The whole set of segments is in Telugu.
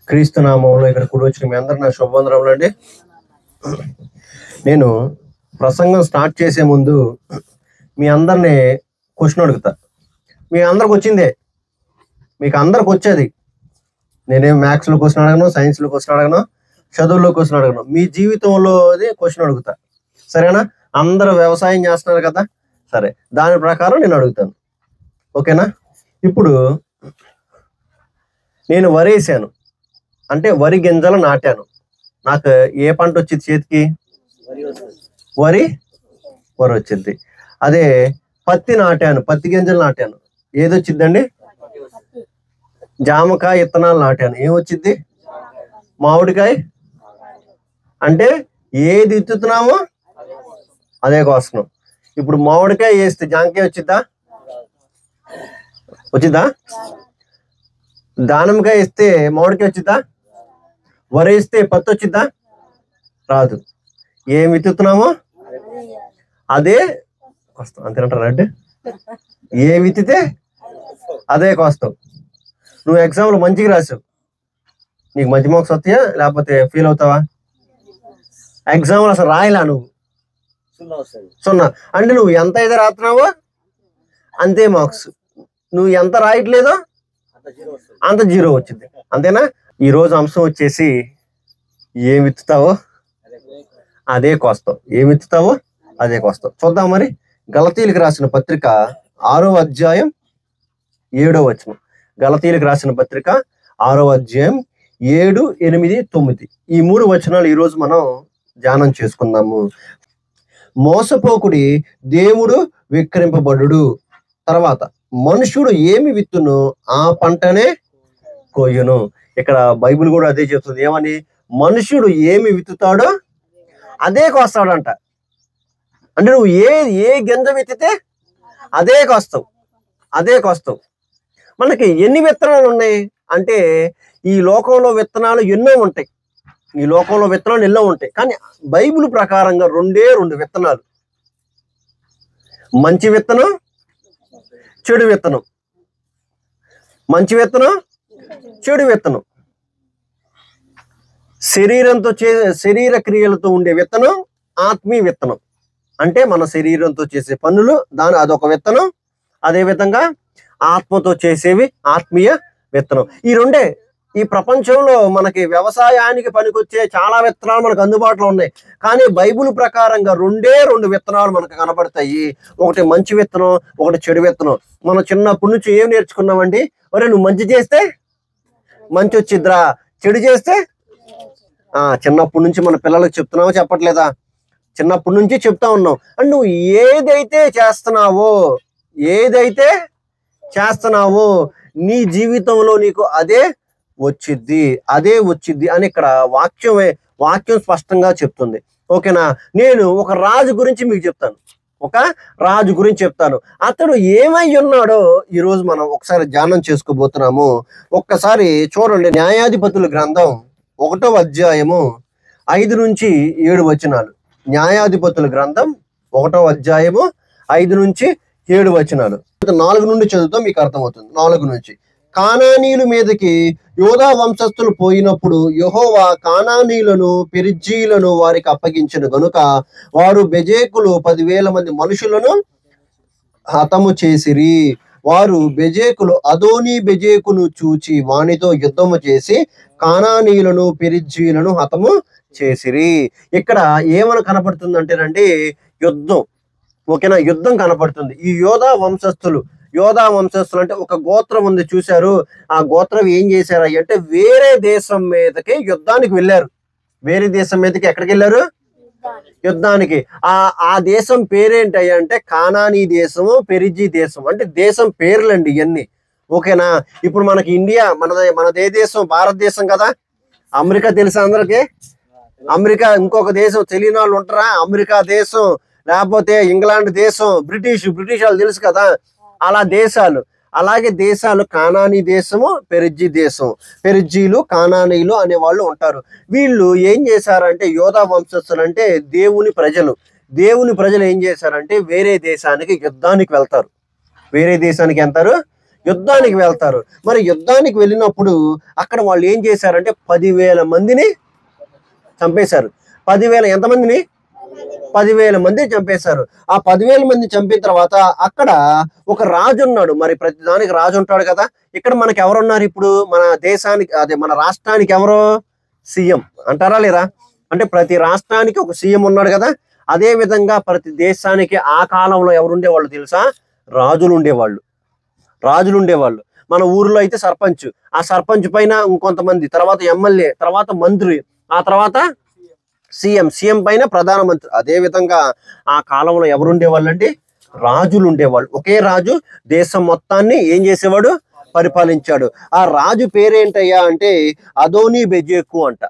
క్రీస్తు నామంలో ఇక్కడ కూడి వచ్చిన మీ అందరు నా శుభవందనములు అండి. నేను ప్రసంగం స్టార్ట్ చేసే ముందు మీ అందరినీ క్వశ్చన్ అడుగుతా. మీ అందరికి వచ్చిందే, మీకు అందరికి వచ్చేది. నేనేం మ్యాథ్స్లో క్వశ్చన్ అడగను, సైన్స్లో క్వశ్చన్ అడగను, చదువులో క్వశ్చన్ అడగను. మీ జీవితంలోది క్వశ్చన్ అడుగుతా, సరేనా? అందరూ వ్యవసాయం చేస్తున్నారు కదా, సరే, దాని ప్రకారం నేను అడుగుతాను, ఓకేనా? ఇప్పుడు నేను వరి వేసాను, అంటే వరి గింజలు నాటాను. నాకు ఏ పంట వచ్చింది చేతికి? వరి వచ్చింది. అదే పత్తి నాటాను, పత్తి గింజలు నాటాను, ఏదొచ్చిద్దండి? జామకాయ విత్తనాలు నాటాను, ఏమొచ్చిద్ది? మామిడికాయ. అంటే ఏది విత్తుతున్నామో అదే కోస్తున్నాం. ఇప్పుడు మామిడికాయ వేస్తే జామకాయ వచ్చిద్దా? దానిమ్మకాయ ఇస్తే మామిడికాయ వచ్చిద్దా? వరి ఇస్తే పత్తి వచ్చిద్దా? రాదు. ఏం విత్తుతున్నామో అదే కోస్తాం, అంతేనంటారా? అంటే ఏ విత్తితే అదే కోస్తాం. నువ్వు ఎగ్జామ్లో మంచిగా రాసావు, నీకు మంచి మార్క్స్ వస్తాయా లేకపోతే ఫెయిల్ అవుతావా? ఎగ్జామ్లో అసలు రాయలా, నువ్వు 0. అంటే నువ్వు ఎంత అయితే రాస్తున్నావో అంతే మార్క్స్, నువ్వు ఎంత రాయట్లేదో అంత 0 వచ్చింది, అంతేనా? ఈరోజు అంశం వచ్చేసి ఏం విత్తుతావో అదే కోస్తావు, ఏం విత్తుతావో అదే కోస్తావు. చూద్దాం మరి. గలతీయులకు రాసిన పత్రిక 6వ అధ్యాయం 7వ వచనం. గలతీయులకు రాసిన పత్రిక 6వ అధ్యాయం 7, 8, 9 ఈ 3 వచనాలు ఈరోజు మనం ధ్యానం చేసుకుందాము. మోసపోకుడి, దేవుడు విక్రింపబడు. తర్వాత మనుషుడు ఏమి విత్తును ఆ పంటనే కోయును. ఇక్కడ బైబిల్ కూడా అదే చెప్తుంది. ఏమని? మనుషుడు ఏమి విత్తుతాడో అదే కోస్తాడంట. అంటే నువ్వు ఏ గింజ విత్తితే అదే కోస్తావు. మనకి ఎన్ని విత్తనాలు ఉన్నాయి అంటే, ఈ లోకంలో విత్తనాలు ఎన్నో ఉంటాయి, కానీ బైబిల్ ప్రకారంగా 2 విత్తనాలు. మంచి విత్తనం, చెడు విత్తనం. మంచి విత్తనం, చెడు విత్తనం. శరీర క్రియలతో ఉండే విత్తనం ఆత్మీయ విత్తనం. అంటే మన శరీరంతో చేసే పనులు అదొక విత్తనం. అదే విధంగా ఆత్మతో చేసేవి ఆత్మీయ విత్తనం. ఈ 2 ఈ ప్రపంచంలో మనకి వ్యవసాయానికి పనికొచ్చే చాలా విత్తనాలు మనకు అందుబాటులో ఉన్నాయి. కానీ బైబిల్ ప్రకారంగా 2 విత్తనాలు మనకు కనబడతాయి. ఒకటి మంచి విత్తనం, ఒకటి చెడు విత్తనం. మనం చిన్నప్పటి నుంచి ఏం నేర్చుకున్నామండి? ఒరే, నువ్వు మంచి చేస్తే మంచి వచ్చిద్రా, చెడు చేస్తే చిన్నప్పటి నుంచి మన పిల్లలకు చెప్తున్నావో చెప్పట్లేదా? చిన్నప్పటి నుంచి చెప్తా ఉన్నాం. అంటే నువ్వు ఏదైతే చేస్తున్నావో నీ జీవితంలో నీకు అదే వచ్చిద్ది అని ఇక్కడ వాక్యం స్పష్టంగా చెప్తుంది, ఓకేనా? నేను ఒక రాజు గురించి మీకు చెప్తాను. అతడు ఏమై ఉన్నాడో ఈరోజు మనం ఒకసారి ధ్యానం చేసుకోబోతున్నాము. ఒక్కసారి చూడండి. న్యాయాధిపతుల గ్రంథం 1వ అధ్యాయము 5 నుంచి 7 వచనాలు. న్యాయాధిపతుల గ్రంథం 1వ అధ్యాయము 5 నుంచి 7 వచనాలు. 4 నుండి చదువుతాం, మీకు అర్థమవుతుంది. 4 నుంచి. కానానీయుల మీదకి యోధా వంశస్థులు పోయినప్పుడు యెహోవా కానానీయులను పెరిజ్జీయులను వారికి అప్పగించిన గనుక వారు బెజేకులు 10,000 మంది మనుషులను హతము చేసిరి. వారు బెజేకులు అదోని బెజేకును చూచి వానితో యుద్ధము చేసి కానానీయులను పెరిజ్జీయులను హతము చేసిరి. ఇక్కడ ఏమని కనపడుతుందంటేనండి, యుద్ధం, ఓకేనా? యుద్ధం కనపడుతుంది. ఈ యోధా వంశస్థులు అంటే ఒక గోత్రం ఉంది, చూశారు? ఆ గోత్రం ఏం చేశారు అంటే వేరే దేశం మీదకి యుద్ధానికి వెళ్ళారు. వేరే దేశం మీదకి ఎక్కడికి వెళ్ళారు? యుద్ధానికి. ఆ దేశం పేరేంటి అంటే కానానీ దేశము, పెరిజ్జీ దేశం. అంటే దేశం పేర్లండి ఇవన్నీ, ఓకేనా? ఇప్పుడు మనకి ఇండియా, మనదే దేశం భారతదేశం కదా. అమెరికా తెలుసా అందరికి? అమెరికా ఇంకొక దేశం తెలియని వాళ్ళు ఉంటారా? అమెరికా దేశం, లేకపోతే ఇంగ్లాండ్ దేశం, బ్రిటిష్ వాళ్ళు తెలుసు కదా. అలా దేశాలు, అలాగే దేశాలు కానానీ దేశము, పెరిజ్జీ దేశం. పెరిజ్జీలు, కానానీయులు అనే వాళ్ళు ఉంటారు. వీళ్ళు ఏం చేశారంటే, యోధా వంశస్థులు అంటే దేవుని ప్రజలు ఏం చేశారంటే వేరే దేశానికి యుద్ధానికి వెళ్తారు. యుద్ధానికి వెళ్తారు. మరి యుద్ధానికి వెళ్ళినప్పుడు అక్కడ వాళ్ళు ఏం చేశారంటే 10,000 మందిని చంపేశారు. 10,000 ఎంతమందిని? 10,000 మంది చంపేశారు. ఆ 10,000 మంది చంపిన తర్వాత అక్కడ ఒక రాజు ఉన్నాడు. మరి ప్రతి దానికి రాజు ఉంటాడు కదా. ఇక్కడ మనకి ఎవరున్నారు ఇప్పుడు? మన దేశానికి, అదే మన రాష్ట్రానికి ఎవరు? సీఎం అంటారా లేరా? అంటే ప్రతి రాష్ట్రానికి ఒక సీఎం ఉన్నాడు కదా. అదే విధంగా ప్రతి దేశానికి ఆ కాలంలో ఎవరు ఉండేవాళ్ళు తెలుసా? రాజులు ఉండేవాళ్ళు. రాజులు ఉండేవాళ్ళు. మన ఊర్లో అయితే సర్పంచ్, ఆ సర్పంచ్ పైన ఇంకొంతమంది, తర్వాత ఎమ్మెల్యే, తర్వాత మంత్రి, ఆ తర్వాత సీఎం, సీఎం పైన ప్రధానమంత్రి. అదే విధంగా ఆ కాలంలో ఎవరు ఉండేవాళ్ళు అంటే రాజులు ఉండేవాళ్ళు. ఒకే రాజు దేశం మొత్తాన్ని ఏం చేసేవాడు? పరిపాలించాడు. ఆ రాజు పేరేంటయ్యా అంటే అదోనీ బెజెకు అంట.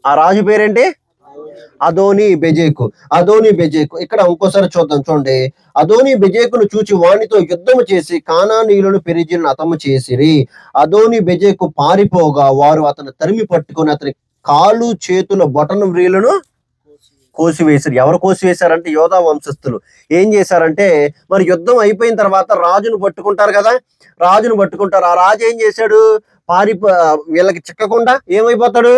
ఆ రాజు పేరేంటి? అదోనీ బెజెకు. అదోనీ బెజెకు. ఇక్కడ ఇంకోసారి చూద్దాం, చూడండి. అదోనీ బెజెకును చూచి వానితో యుద్ధము చేసి కానానీయులను పెరిజిలను హతము చేసిరి. అదోనీ బెజెకు పారిపోగా వారు అతను తరిమి పట్టుకొని అతని కాళ్ళు చేతుల బొటన వ్రేలును కోసివేశారు. ఎవరు కోసివేశారంటే యోధా వంశస్థులు. ఏం చేశారంటే మరి యుద్ధం అయిపోయిన తర్వాత రాజును పట్టుకుంటారు కదా. రాజును పట్టుకుంటారు. ఆ రాజు ఏం చేశాడు? వీళ్ళకి చిక్కకుండా ఏమైపోతాడు?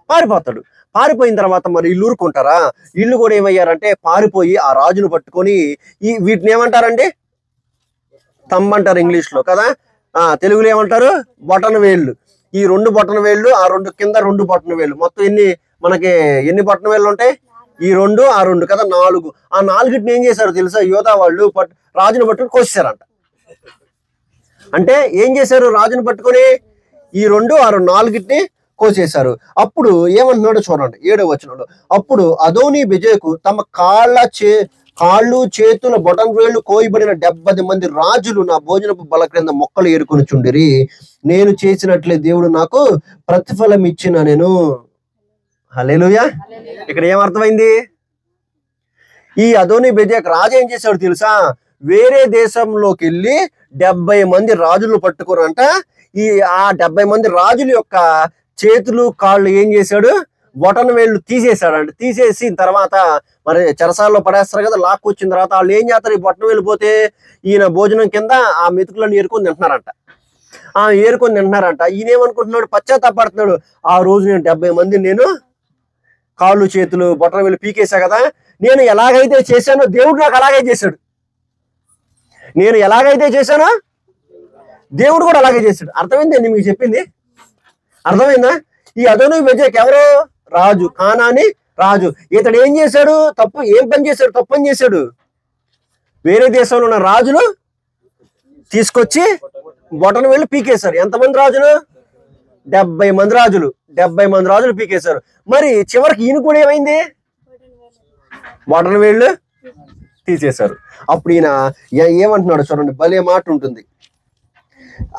పారిపోతాడు. పారిపోయిన తర్వాత మరి ఇల్లు ఊరుకుంటారా? ఇల్లు కూడా ఏమయ్యారంటే పారిపోయి ఆ రాజును పట్టుకొని వీటిని ఏమంటారండి? థంబ్ అంటారు ఇంగ్లీష్ లో కదా. తెలుగులో ఏమంటారు? బొటన వేళ్ళు. ఈ 2 బొటన వేళ్ళు, ఆ 2 కింద 2 బొటన వేళ్ళు, మొత్తం ఎన్ని బొటన వేళ్ళు ఉంటాయి? ఈ 2 ఆ 2 కదా, 4. ఆ 4టిని ఏం చేశారు తెలుసా? యోధా వాళ్ళు రాజును పట్టుకుని కోసేశారంట. అంటే ఏం చేశారు? రాజును పట్టుకొని ఈ 2 ఆ 4టిని కోసేశారు. అప్పుడు ఏమంటున్నాడు చూడండి 7వ వచనంలో. అప్పుడు అదోనీ బెజెకు తమ కాళ్ళు చేతుల బొటన వేళ్లు కోయబడిన 70 మంది రాజులు నా భోజనపు బల క్రింద మొక్కలు ఏరుకొని చుండిరి. నేను చేసినట్లే దేవుడు నాకు ప్రతిఫలం ఇచ్చిన నేను. హల్లెలూయా. ఇక్కడ ఏమర్థమైంది? ఈ అదోనీ బెజెకు రాజు ఏం చేశాడు తెలుసా? వేరే దేశంలోకి వెళ్ళి 70 మంది రాజులు పట్టుకురంట. ఆ 70 మంది రాజుల యొక్క చేతులు కాళ్ళు ఏం చేశాడు? బొటన వేళ్ళు తీసేశాడంట. తీసేసిన తర్వాత మరి చెరసాల్లో పడేస్తారు కదా. లాక్కొచ్చిన తర్వాత వాళ్ళు ఏం చేస్తారు? ఈ బొటన వేలు పోతే ఈయన భోజనం కింద ఆ మెతుకులను ఏరుకొని తింటున్నారంట. ఏరుకొని తింటున్నారంట. ఈయన ఏమనుకుంటున్నాడు? పశ్చాత్తాపడుతున్నాడు. ఆ రోజు నేను 70 మందిని నేను కాళ్ళు చేతులు బొటన వేలు పీకేశా కదా. నేను ఎలాగైతే చేశానో దేవుడు నాకు అలాగే చేశాడు. నేను ఎలాగైతే చేశానో దేవుడు కూడా అలాగే చేశాడు. అర్థమైందండి మీకు చెప్పింది? అర్థమైందా? ఈ అదోనీ బెజెకు ఎవరు? రాజు, కానాని రాజు. ఇతడు ఏం చేశాడు? ఏం పని చేశాడు? తప్పు పని చేశాడు. వేరే దేశంలో ఉన్న రాజులు తీసుకొచ్చి బొటన వేళ్ళు పీకేశారు. ఎంతమంది రాజులు? 70 మంది రాజులు. 70 మంది రాజులు పీకేశారు. మరి చివరికి ఈయన కూడా ఏమైంది? బొటన వేళ్ళు తీసేశారు. అప్పుడు ఈయన ఏమంటున్నాడు చూడండి, భలే మాట ఉంటుంది.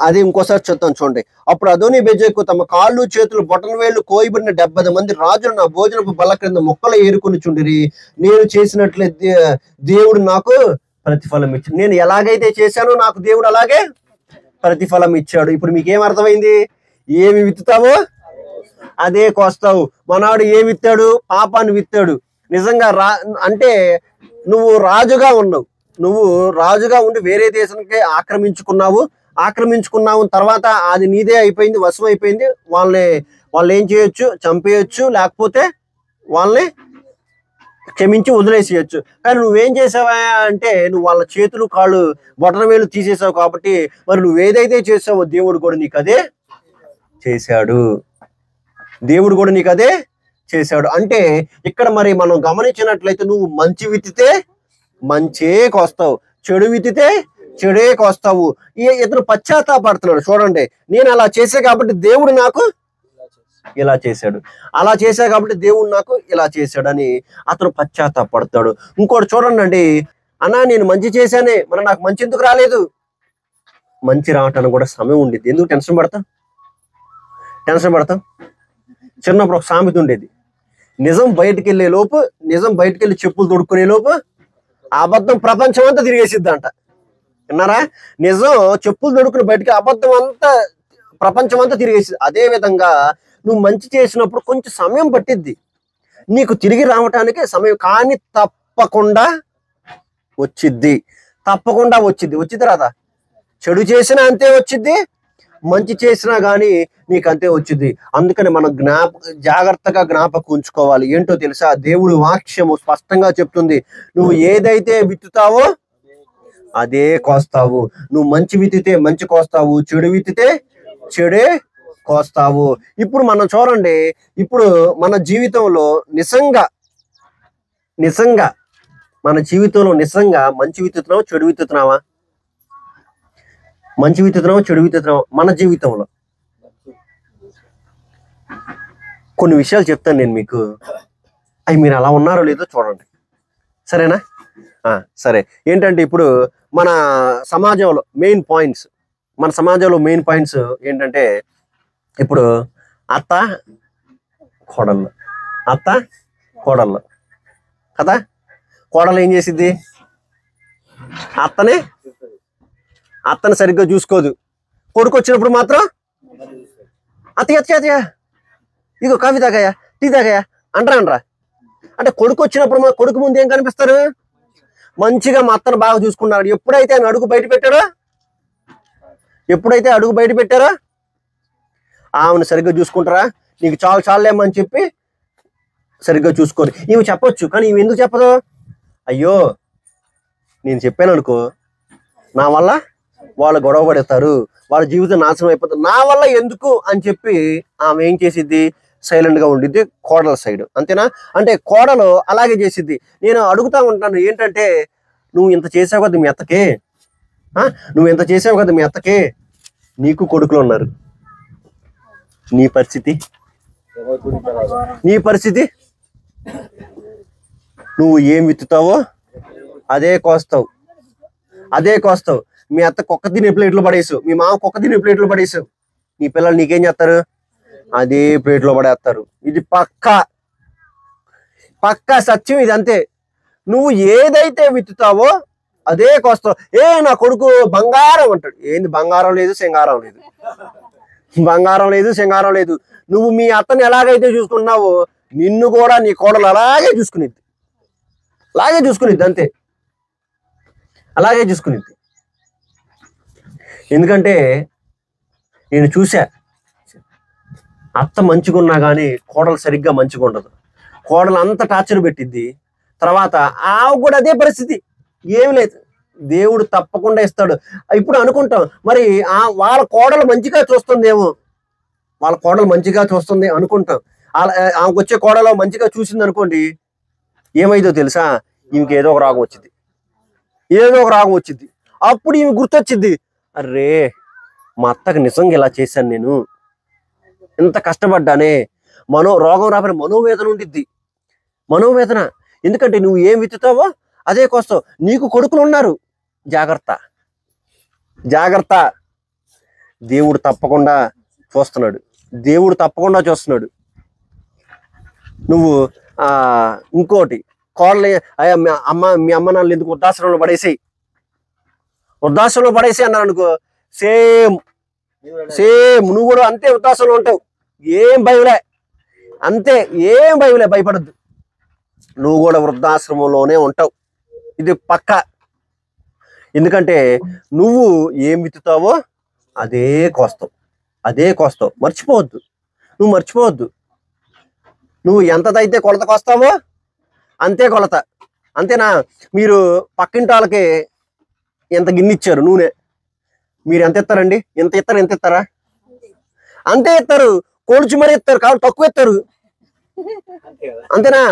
అది ఇంకోసారి చెప్తాను చూడండి. అప్పుడు అదోనీ బెజెకు తమ కాళ్ళు చేతులు బొటన వేళ్లు కోయబడిన 70 మంది రాజులు నా భోజనపు బల్ల క్రింద మొక్కలు ఏరుకొని చుండిరి. నేను చేసినట్లే దేవుడు నాకు ప్రతిఫలం ఇచ్చాడు. నేను ఎలాగైతే చేశానో నాకు దేవుడు అలాగే ప్రతిఫలం ఇచ్చాడు. ఇప్పుడు మీకేం అర్థమైంది? ఏమి విత్తుతావో అదే కోస్తావు. మనాడు ఏమి విత్తాడు? పాపాన్ని విత్తాడు. నిజంగా అంటే నువ్వు రాజుగా ఉన్నావు. నువ్వు రాజుగా ఉండి వేరే దేశానికి ఆక్రమించుకున్నావు తర్వాత అది నీదే అయిపోయింది, వశం అయిపోయింది. వాళ్ళు ఏం చేయొచ్చు? చంపేయచ్చు, లేకపోతే వాళ్ళని క్షమించి వదిలేసేయచ్చు. కానీ నువ్వేం చేసావా అంటే నువ్వు వాళ్ళ చేతులు కాళ్ళు బొటన వేలు తీసేసావు. కాబట్టి మరి నువ్వేదైతే చేసావో దేవుడు కూడా నీకు అదే చేశాడు. దేవుడు కూడా నీకు అదే చేశాడు. అంటే ఇక్కడ మరి మనం గమనించినట్లయితే నువ్వు మంచి విత్తితే మంచే కోస్తావు, చెడు విత్తితే చెడే కోస్తావు. ఇతను పశ్చాత్తాపడుతున్నాడు. చూడండి, నేను అలా చేసా కాబట్టి దేవుడు నాకు ఇలా చేశాడు, అలా చేశా కాబట్టి దేవుడు నాకు ఇలా చేశాడని అతను పశ్చాత్తాపడతాడు. ఇంకోటి చూడండి అండి, అన్నా నేను మంచి చేశానే, మరి నాకు మంచి ఎందుకు రాలేదు? మంచి రావటానికి కూడా సమయం ఉండేది. ఎందుకు టెన్షన్ పడతాం? చిన్నప్పుడు ఒక సామెత ఉండేది, నిజం బయటికి వెళ్ళి చెప్పులు తొడుక్కునే లోపు అబద్ధం ప్రపంచం అంతా తిరిగేసిద్దంట. విన్నారా? నిజం చెప్పులు తొడుక్కుని బయటికి అబద్ధం అంతా ప్రపంచం అంతా తిరిగేసి. అదే విధంగా నువ్వు మంచి చేసినప్పుడు కొంచెం సమయం పట్టిద్ది నీకు తిరిగి రావటానికి సమయం, కానీ తప్పకుండా వచ్చిద్ది. వచ్చిద్ది రాదా? చెడు చేసినా అంతే వచ్చింది, మంచి చేసినా కానీ నీకు అంతే వచ్చింది. అందుకని మనం జాగ్రత్తగా జ్ఞాపకం ఉంచుకోవాలి. ఏంటో తెలుసా, దేవుడు వాక్యము స్పష్టంగా చెప్తుంది, నువ్వు ఏదైతే విత్తుతావో అదే కోస్తావు. నువ్వు మంచి విత్తితే మంచి కోస్తావు, చెడు విత్తితే చెడే కోస్తావు. ఇప్పుడు మనం చూడండి, ఇప్పుడు మన జీవితంలో నిజంగా మన జీవితంలో నిజంగా మంచి విత్తుతున్నావా చెడు విత్తుతున్నావా? మంచి విత్తుతున్నావా చెడు విత్తుతున్నావా? మన జీవితంలో కొన్ని విషయాలు చెప్తాను నేను మీకు, అవి మీరు అలా ఉన్నారో లేదో చూడండి, సరేనా? సరే. ఏంటంటే ఇప్పుడు మన సమాజంలో మెయిన్ పాయింట్స్ ఏంటంటే, ఇప్పుడు అత్త కోడళ్ళు కదా. కోడలు ఏం చేసిద్ది? అత్తని సరిగ్గా చూసుకోదు. కొడుకు వచ్చినప్పుడు మాత్రం అత్తయ్య ఇగో కాఫీ తాగాయా, టీ తాగాయా అంటరా. అంటే కొడుకు వచ్చినప్పుడు కొడుకు ముందు ఏం కనిపిస్తారు? మంచిగా మా అత్తను బాగా చూసుకున్నాడు. ఎప్పుడైతే ఆయన అడుగు బయట పెట్టారో ఆమెను సరిగ్గా చూసుకుంటారా? నీకు చాలేమని చెప్పి సరిగ్గా చూసుకోరు. ఈమె చెప్పొచ్చు, కానీ ఈమె ఎందుకు చెప్పదు? అయ్యో నేను చెప్పాను అనుకో, నా వల్ల వాళ్ళు గొడవ పడేస్తారు, వాళ్ళ జీవితం నాశనం అయిపోతుంది, నా వల్ల ఎందుకు అని చెప్పి ఆమె ఏం చేసిద్ది? సైలెంట్గా ఉండిద్ది కోడల సైడ్. అంతేనా? అంటే కోడలు అలాగే చేసిద్ది. నేను అడుగుతా ఉంటాను, ఏంటంటే నువ్వు ఇంత చేసావు కదా మీ అత్తకే, నీకు కొడుకులు ఉన్నారు, నీ పరిస్థితి నువ్వు ఏం విత్తుతావో అదే కోస్తావు. మీ అత్త కుక్క తినే ప్లేట్లో పడేసావు, మీ మామ కుక్క తినే ప్లేట్లో పడేసావు, నీ పిల్లలు నీకేం చేస్తారు? అదే ప్లేట్లో పడేస్తారు. ఇది పక్కా సత్యం, ఇది అంతే. నువ్వు ఏదైతే విత్తుతావో అదే కోస్తావు. నా కొడుకు బంగారం అంటాడు. ఏంది బంగారం లేదు సింగారం లేదు. నువ్వు మీ అత్తని ఎలాగైతే చూసుకున్నావో నిన్ను కూడా నీ కోడలు అలాగే చూసుకునిద్ది అంతే. అలాగే చూసుకునిద్ది. ఎందుకంటే నేను చూసా, అత్త మంచిగున్నా కానీ కోడలు సరిగ్గా మంచిగా ఉండదు. కోడలు అంత టార్చర్ పెట్టిద్ది. తర్వాత ఆవు కూడా అదే పరిస్థితి. ఏమి లేదు, దేవుడు తప్పకుండా ఇస్తాడు. ఇప్పుడు అనుకుంటాం, మరి వాళ్ళ కోడలు మంచిగా చూస్తుంది అనుకుంటాం. ఆమెకు వచ్చే కోడలు మంచిగా చూసింది అనుకోండి, ఏమైందో తెలుసా? ఈమెకి ఏదో ఒక రాగం వచ్చింది. అప్పుడు ఈమె గుర్తొచ్చింది, అర్రే మా అత్తకు నిజంగా ఇలా చేశాను, నేను ఎంత కష్టపడ్డానే. రోగం రాబోయే మనోవేదన. ఎందుకంటే నువ్వు ఏం విత్తుతావో అదే కోస్తావు. నీకు కొడుకులు ఉన్నారు, జాగ్రత్త. దేవుడు తప్పకుండా చూస్తున్నాడు. నువ్వు ఇంకోటి, కోడలు మీ అమ్మ నాన్నలు ఎందుకు వృద్ధాశ్రమంలో పడేసి అన్నారు అనుకో, సేమ్ నువ్వు కూడా అంతే వృద్ధాశ్రమంలో ఉంటావు. ఏం భయలే, భయపడద్దు. నువ్వు కూడా వృద్ధాశ్రమంలోనే ఉంటావు, ఇది పక్కా. ఎందుకంటే నువ్వు ఏం విత్తుతావో అదే కోస్తావు. మర్చిపోవద్దు. నువ్వు ఎంతదైతే కొలత కోస్తావో అంతే కొలత. అంతేనా? మీరు పక్కింటి వాళ్ళకి ఎంత గిన్నె ఇచ్చారు నూనె, మీరు ఎంత ఇస్తారండి? ఎంత ఇస్తారా? అంతే ఇస్తారు. కొలుచు మరి ఇస్తారు, కాబట్టి తక్కువ ఇస్తారు. అంతేనా?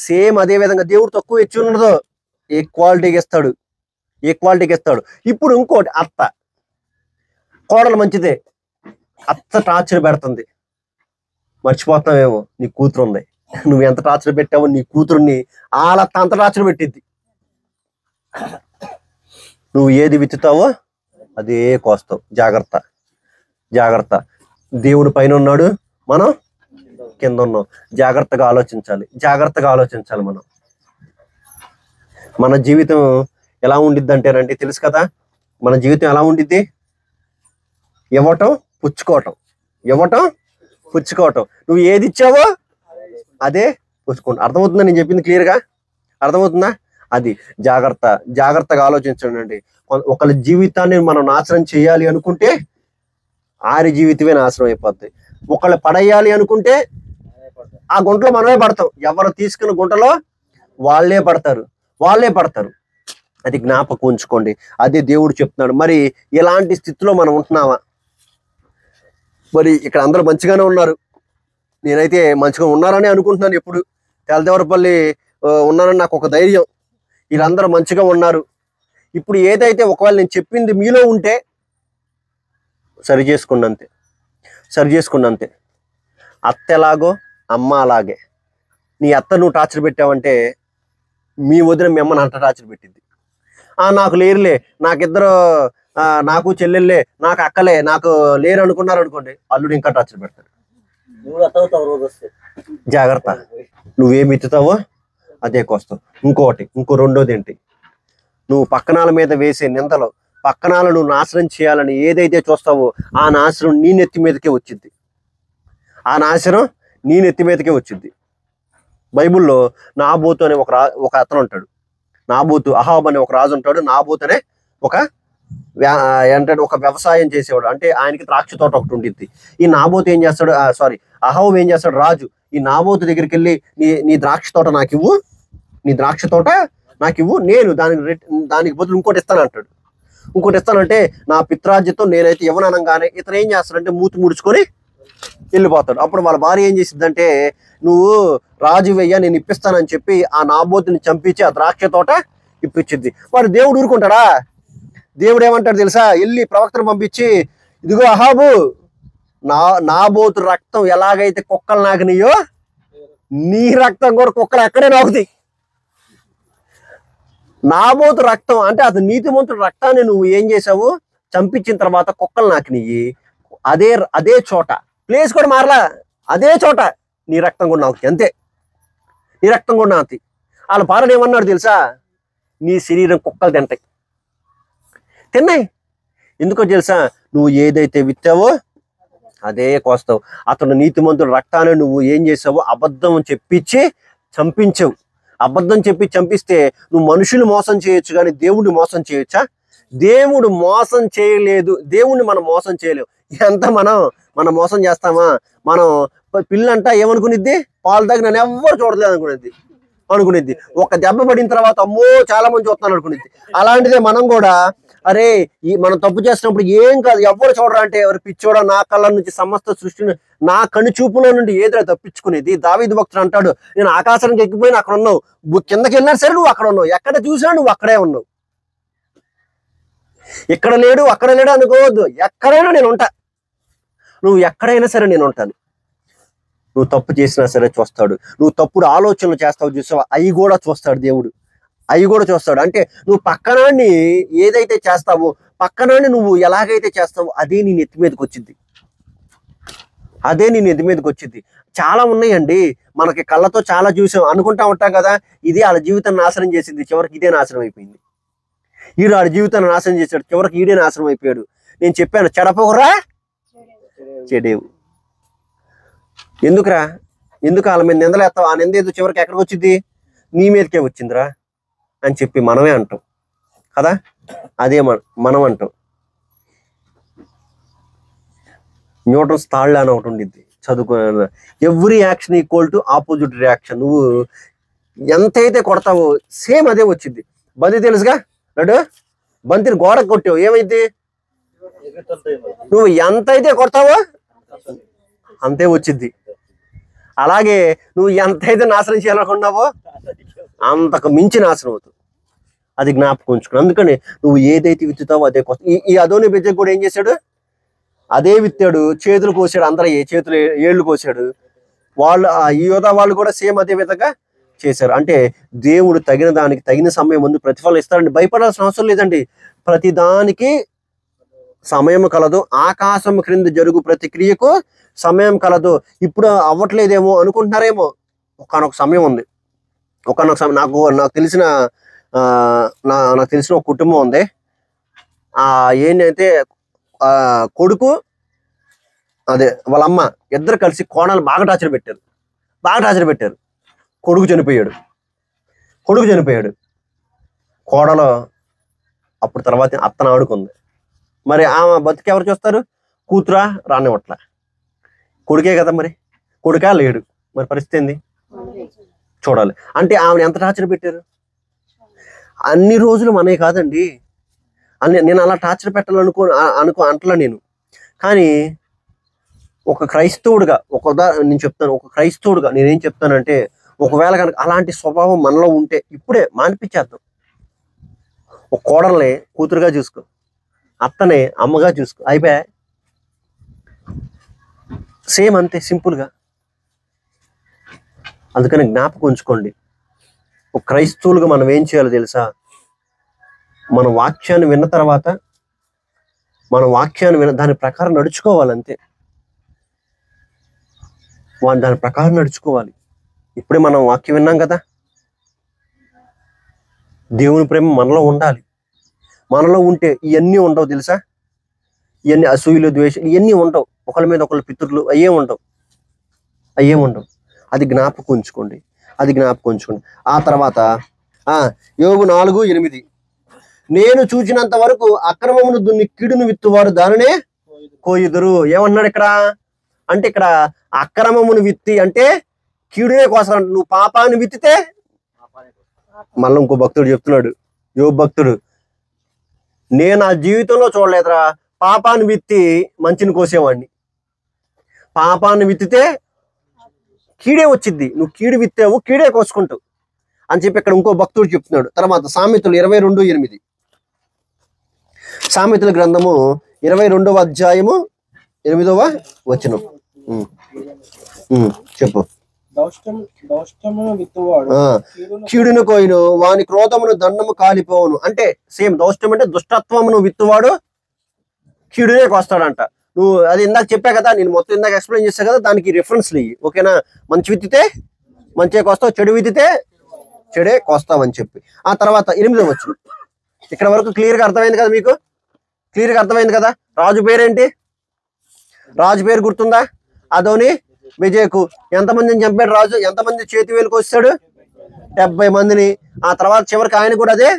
సేమ్ అదే విధంగా దేవుడు తక్కువ ఇచ్చి ఉండదు, ఈక్వాలిటీకి ఇస్తాడు. ఇప్పుడు ఇంకోటి, అత్త కోడలు మంచిదే, అత్త టార్చర్ పెడుతుంది. మర్చిపోతావేమో, నీ కూతురు ఉంది. నువ్వు ఎంత టార్చర్ పెట్టావో నీ కూతురుని ఆలత్త అంత టార్చర్ పెట్టిద్ది. నువ్వు ఏది విత్తుతావో అదే కోస్తావు. జాగ్రత్త. దేవుడు పైన ఉన్నాడు, మనం కింద ఉన్నాం. జాగ్రత్తగా ఆలోచించాలి. మన జీవితం ఎలా ఉండిద్ది అంటేనండి, తెలుసు కదా మన జీవితం ఎలా ఉండిద్ది? ఇవ్వటం పుచ్చుకోవటం. నువ్వు ఏది ఇచ్చావో అదే పుచ్చుకోండి. అర్థమవుతుందా నేను చెప్పింది? క్లియర్గా అర్థమవుతుందా? అది జాగ్రత్తగా ఆలోచించండి. ఒకళ్ళ జీవితాన్ని మనం నాశనం చేయాలి అనుకుంటే ఆరి జీవితమే నాశనం అయిపోద్ది. ఒకళ్ళు పడేయాలి అనుకుంటే ఆ గుంటలో మనమే పడతాం. ఎవరు తీసుకున్న గుంటలో వాళ్ళే పడతారు. అది జ్ఞాపకం ఉంచుకోండి. అదే దేవుడు చెప్తున్నాడు. మరి ఇలాంటి స్థితిలో మనం ఉంటున్నామా? మరి ఇక్కడ అందరూ మంచిగానే ఉన్నారు. నేనైతే మంచిగా ఉన్నారని అనుకుంటున్నాను. ఎప్పుడు తెలదేవరపల్లి ఉన్నానని నాకు ఒక ధైర్యం. వీళ్ళందరూ మంచిగా ఉన్నారు. ఇప్పుడు ఏదైతే ఒకవేళ నేను చెప్పింది మీలో ఉంటే సరి చేసుకున్నంతే. అత్త ఎలాగో అమ్మ అలాగే. నీ అత్త నువ్వు టార్చర్ పెట్టావంటే మీ వదిన మీ అమ్మని అంత టార్చర్ పెట్టింది. నాకు లేరులే, నాకిద్దరు నాకు చెల్లెళ్ళే, నాకు అక్కలే, నాకు లేరు అనుకున్నారు అనుకోండి, అల్లుడు ఇంకా టార్చర్ పెడతాడు. జాగ్రత్త, నువ్వేమి ఎత్తుతావో అదే కోస్తావు. ఇంకో రెండోది ఏంటి, నువ్వు పక్కనాల మీద వేసే నిందలో పక్కనాలను నువ్వు నాశనం చేయాలని ఏదైతే చూస్తావో ఆ నాశనం నీ నెత్తి మీదకే వచ్చింది. బైబుల్లో నాబోతు అనే ఒక అతను ఉంటాడు. నాబోతు, అహాబ్ అనే ఒక రాజు ఉంటాడు. నాబోతు అనే ఒక వ్యవసాయం చేసేవాడు. అంటే ఆయనకి ద్రాక్ష తోట ఒకటి ఉండిద్ది. ఈ నాబోతు ఏం చేస్తాడు, అహాబ్ ఏం చేస్తాడు, రాజు ఈ నాబోతు దగ్గరికి వెళ్ళి నీ ద్రాక్ష తోట నాకు ఇవ్వు, నేను దానికి బదులు ఇంకోటి ఇస్తానంటే నా పిత్రాజ్యతో నేనైతే ఇవ్వననగానే ఇతను ఏం చేస్తాడంటే మూతి ముడుచుకొని వెళ్ళిపోతాడు. అప్పుడు వాళ్ళ భార్య ఏం చేసిద్దంటే, నువ్వు రాజు వెయ్య, నేను ఇప్పిస్తానని చెప్పి ఆ నాబోతుని చంపించి ఆ ద్రాక్ష తోట ఇప్పించిద్ది. వాడు దేవుడు ఊరుకుంటాడా? దేవుడు ఏమంటాడు తెలుసా? వెళ్ళి ప్రవక్తను పంపించి, ఇదిగో అహాబు, నాబోతు రక్తం ఎలాగైతే కుక్కలు నాకినయో నీ రక్తం కూడా కుక్కలు ఎక్కడే నాకుతాయి. నాబోతు రక్తం అంటే అతను నీతిమంతుడు రక్తాన్ని నువ్వు ఏం చేసావు, చంపించిన తర్వాత కుక్కలు నాకినయ్యి. అదే చోట, ప్లేస్ కూడా మారలా, అదే చోట నీ రక్తం కూడా నాకుతాయి. అంతే, నీ రక్తం కూడా నాకుతాయి. వాళ్ళ పాలన ఏమన్నాడు తెలుసా? నీ శరీరం కుక్కలు తిన్నాయి. ఎందుకో తెలుసా? నువ్వు ఏదైతే విత్తావో అదే కోస్తావు. అతను నీతిమంతుడు రక్తాన్ని నువ్వు ఏం చేసావు, అబద్ధం చెప్పించి చంపించావు. అబద్ధం చెప్పి చంపిస్తే నువ్వు మనుషులు మోసం చేయొచ్చు, కానీ దేవుడిని మోసం చేయొచ్చా? దేవుడు మోసం చేయలేదు. దేవుణ్ణి మనం మోసం చేయలేవు. ఎంత మనం మోసం చేస్తామా? మనం పిల్లంట ఏమనుకునిద్ది, పాలు తాగి నన్ను ఎవ్వరు చూడలేదు అనుకునిద్ది. ఒక దెబ్బ పడిన తర్వాత అమ్మో చాలా మంది చూస్తున్నాను అనుకునిద్ది. అలాంటిదే మనం కూడా, అరే మనం తప్పు చేసినప్పుడు ఏం కాదు, ఎవరు చూడరా అంటే, ఎవరు పిచ్చోడా, నా కళ్ళ నుంచి సమస్త సృష్టిని నా కను చూపులో నుండి ఏదో తప్పించుకునేది. దావీదు భక్తుడు అంటాడు, నేను ఆకాశానికి ఎక్కిపోయినా అక్కడ ఉన్నావు, కిందకి వెళ్ళినా సరే నువ్వు అక్కడ ఉన్నావు, ఎక్కడ చూసినా నువ్వు అక్కడే ఉన్నావు. ఇక్కడ లేడు అక్కడ లేడు అనుకోవద్దు, ఎక్కడైనా నేను ఉంటా. నువ్వు ఎక్కడైనా సరే నేను ఉంటాను. నువ్వు తప్పు చేసినా సరే చూస్తాడు. నువ్వు తప్పుడు ఆలోచనలు చేస్తావు చూసావా, అవి కూడా చూస్తాడు దేవుడు. అంటే నువ్వు పక్కనాన్ని ఏదైతే చేస్తావో, పక్కనాన్ని నువ్వు ఎలాగైతే చేస్తావో అదే నీ నెత్తి మీదకి వచ్చింది. చాలా ఉన్నాయండి, మనకి కళ్ళతో చాలా చూసాం, అనుకుంటా ఉంటాం కదా, ఇది వాళ్ళ జీవితాన్ని నాశనం చేసింది, చివరికి ఇదే నాశనం అయిపోయింది. ఈడు వాళ్ళ జీవితాన్ని నాశనం చేశాడు, చివరికి ఈడే నాశనం అయిపోయాడు. నేను చెప్పాను, చెడపోకరా చెడేవు. ఎందుకు వాళ్ళ మీద నిందలేస్తావు? ఆ నింద ఏదో చివరికి ఎక్కడికి వచ్చింది, నీ మీదకే వచ్చిందిరా అని చెప్పి మనమే అంటాం కదా. అదే మనం అంటాం. న్యూటన్స్ తాళ్ళ అని ఒకటి ఉండిద్ది, చదువుకున్న every action equal to opposite reaction. నువ్వు ఎంతైతే కొడతావో సేమ్ అదే వచ్చింది. బంతి తెలుసుగా, బంతిని గోడకు కొట్టావు, ఏమైంది? నువ్వు ఎంతైతే కొడతావో అంతే వచ్చింది. అలాగే నువ్వు ఎంతైతే నాశనం చేయాలనుకున్నావో అంతకు మించి నాశనం అవుతుంది. అది జ్ఞాపకం ఉంచుకుని. అందుకని నువ్వు ఏదైతే విత్తుతావో అదే కోసం. ఈ అదోని బెజ్జకు కూడా ఏం చేశాడు, అదే విత్తాడు, చేతులు కోసాడు, అందరూ చేతులు ఏళ్ళు కోసాడు. ఈ యోధా వాళ్ళు కూడా సేమ్ అదే విధంగా చేశారు. అంటే దేవుడు తగిన దానికి తగిన సమయం ముందు ప్రతిఫలం ఇస్తాడండి. భయపడాల్సిన అవసరం లేదండి. ప్రతి దానికి సమయం కలదు. ఆకాశం క్రింద జరుగు ప్రతి క్రియకు సమయం కలదు. ఇప్పుడు అవ్వట్లేదేమో అనుకుంటున్నారేమో, ఒకనొక సమయం ఉంది. నాకు తెలిసిన ఒక కుటుంబం ఉంది. ఏంటంటే కొడుకు అదే వాళ్ళ అమ్మ ఇద్దరు కలిసి కోణాలు బాగా టార్చర్ పెట్టారు. కొడుకు చనిపోయాడు. కోడలో అప్పుడు తర్వాత అత్తను ఆడుకుంది. మరి ఆమె బతికి ఎవరు చూస్తారు? కూతురా రానివ్వట్ల, కొడుకే కదా, మరి కొడుకా లేడు, మరి పరిస్థితి ఏంది చూడాలి. అంటే ఆమెను ఎంత టార్చర్ పెట్టారు. అన్ని రోజులు మనే కాదండి, నేను అలా టార్చర్ పెట్టాలనుకో అంటలా నేను. కానీ ఒక క్రైస్తవుడిగా నేను చెప్తాను, ఒక క్రైస్తవుడిగా నేనేం చెప్తానంటే, ఒకవేళ కనుక అలాంటి స్వభావం మనలో ఉంటే ఇప్పుడే మానిపించేద్దాం. ఒక కోడల్ని కూతురుగా చూసుకో, అత్తనే అమ్మగా చూసుకో, అయిపోయా. సేమ్ అంతే, సింపుల్గా. అందుకని జ్ఞాపకం ఉంచుకోండి, ఒక క్రైస్తవులుగా మనం ఏం చేయాలో తెలుసా? మన వాక్యాన్ని విన్న తర్వాత దాని ప్రకారం నడుచుకోవాలంతే. దాని ప్రకారం నడుచుకోవాలి. ఇప్పుడే మనం వాక్యం విన్నాం కదా, దేవుని ప్రేమ మనలో ఉండాలి. మనలో ఉంటే ఇవన్నీ ఉండవు తెలుసా? ఇవన్నీ అసూయలు, ద్వేషాలు ఇవన్నీ ఉండవు. ఒకళ్ళ మీద ఒకళ్ళ పితృలు అయ్యే ఉండవు. అది జ్ఞాపకం ఉంచుకోండి. ఆ తర్వాత యోబు 4:8, నేను చూచినంత వరకు అక్రమమును దున్ని కీడును విత్తువారు దానినే కోయుదురు. ఏమన్నాడు ఇక్కడ? అంటే ఇక్కడ అక్రమమును విత్తి అంటే కీడునే కోసాడు. నువ్వు పాపాన్ని విత్తితే, మళ్ళీ ఇంకో భక్తుడు చెప్తున్నాడు, యోబు భక్తుడు, నేను ఆ జీవితంలో చూడలేదురా పాపాన్ని విత్తి మంచిని కోసేవాడిని. పాపాన్ని విత్తితే కీడే వచ్చిద్ది, నువ్వు కీడు విత్తావు కీడే కోసుకుంటావు అని చెప్పి ఇక్కడ ఇంకో భక్తుడు చెప్తున్నాడు. తర్వాత సామెతలు 22:8, సామెతల గ్రంథము 22వ అధ్యాయము 8వ వచనం. చెప్పు. కీడును కోయును వాని క్రోధమును దండము కాలిపోవును. అంటే సేమ్, దౌష్టం అంటే దుష్టత్వమును విత్తువాడు కీడునే కోస్తాడంట. నువ్వు అది ఇందాక చెప్పా కదా, నేను మొత్తం ఇందాక ఎక్స్ప్లెయిన్ చేశా కదా, దానికి రిఫరెన్స్లు ఇవి, ఓకేనా? మంచి విత్తితే మంచిగా కోస్తావు, చెడు విత్తితే చెడే కోస్తావని చెప్పి. ఆ తర్వాత 8వ వచనం. ఇక్కడ వరకు క్లియర్గా అర్థమైంది కదా మీకు? క్లియర్గా అర్థమైంది కదా? రాజు పేరేంటి? రాజు పేరు గుర్తుందా? అదోని విజయకు ఎంతమందిని చంపాడు రాజు? ఎంతమంది చేతి వేలుకు వచ్చాడు? 70 మందిని. ఆ తర్వాత చివరికి ఆయన కూడా అదే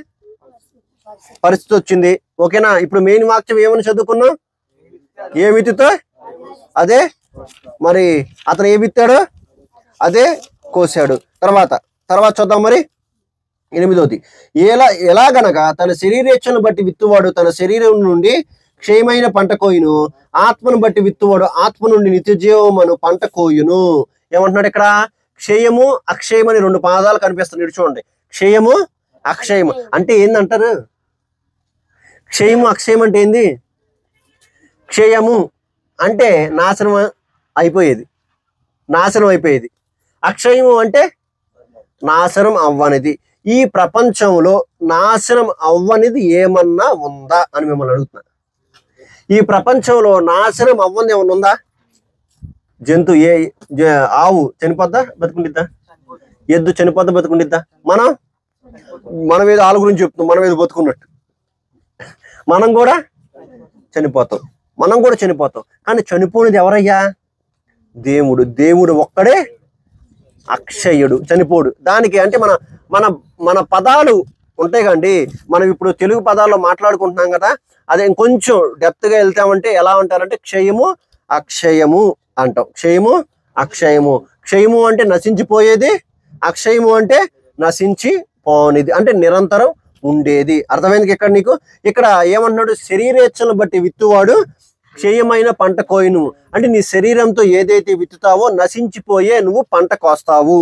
పరిస్థితి వచ్చింది, ఓకేనా? ఇప్పుడు మెయిన్ వాక్యం ఏమని చదువుకున్నాం? ఏ విత్తుతో అదే, మరి అతను ఏ విత్తాడో అదే కోసాడు. తర్వాత చూద్దాం మరి 8వది. ఎలాగనగా తన శరీరేచ్ఛను బట్టి విత్తువాడు తన శరీరం నుండి క్షయమైన పంట కోయును, ఆత్మను బట్టి విత్తువాడు ఆత్మ నుండి నిత్య జీవమును పంట కోయును. ఏమంటున్నాడు ఇక్కడ? క్షయము అక్షయం అని 2 పాదాలు కనిపిస్తున్నాయి. చూడండి, క్షయము అక్షయము అంటే ఏందంటారు? క్షయము అక్షయం అంటే ఏంది? క్షయము అంటే నాశనం అయిపోయేది. అక్షయము అంటే నాశనం అవ్వనిది. ఈ ప్రపంచంలో నాశనం అవ్వనిది ఏమన్నా ఉందా అని మిమ్మల్ని అడుగుతున్నా. ఈ ప్రపంచంలో నాశనం అవ్వనిది ఏమన్నా ఉందా? జంతువు ఆవు చనిపోద్దా బతుకుండిద్దా? ఎద్దు చనిపోద్దా బతుకుండిద్దా? మనం ఏదో ఆలు గురించి చెప్తున్నాం, మనం ఏదో బతుకున్నట్టు. మనం కూడా చనిపోతాం. కానీ చనిపోనిది ఎవరయ్యా? దేవుడు ఒక్కడే అక్షయుడు, చనిపోడు. దానికి అంటే మన పదాలు ఉంటాయి కండి. మనం ఇప్పుడు తెలుగు పదాల్లో మాట్లాడుకుంటున్నాం కదా, అదే ఇంకొంచెం డెప్త్గా వెళ్తామంటే ఎలా అంటారంటే క్షయము అక్షయము అంటాం. క్షయము అంటే నశించిపోయేది, అక్షయము అంటే నశించిపోనిది, అంటే నిరంతరం ఉండేది. అర్థమైంది ఇక్కడ నీకు? ఇక్కడ ఏమంటున్నాడు? శరీరేచ్ఛను బట్టి విత్తువాడు క్షయమైన పంట కోయును. అంటే నీ శరీరంతో ఏదైతే విత్తుతావో నశించిపోయే నువ్వు పంట కోస్తావు.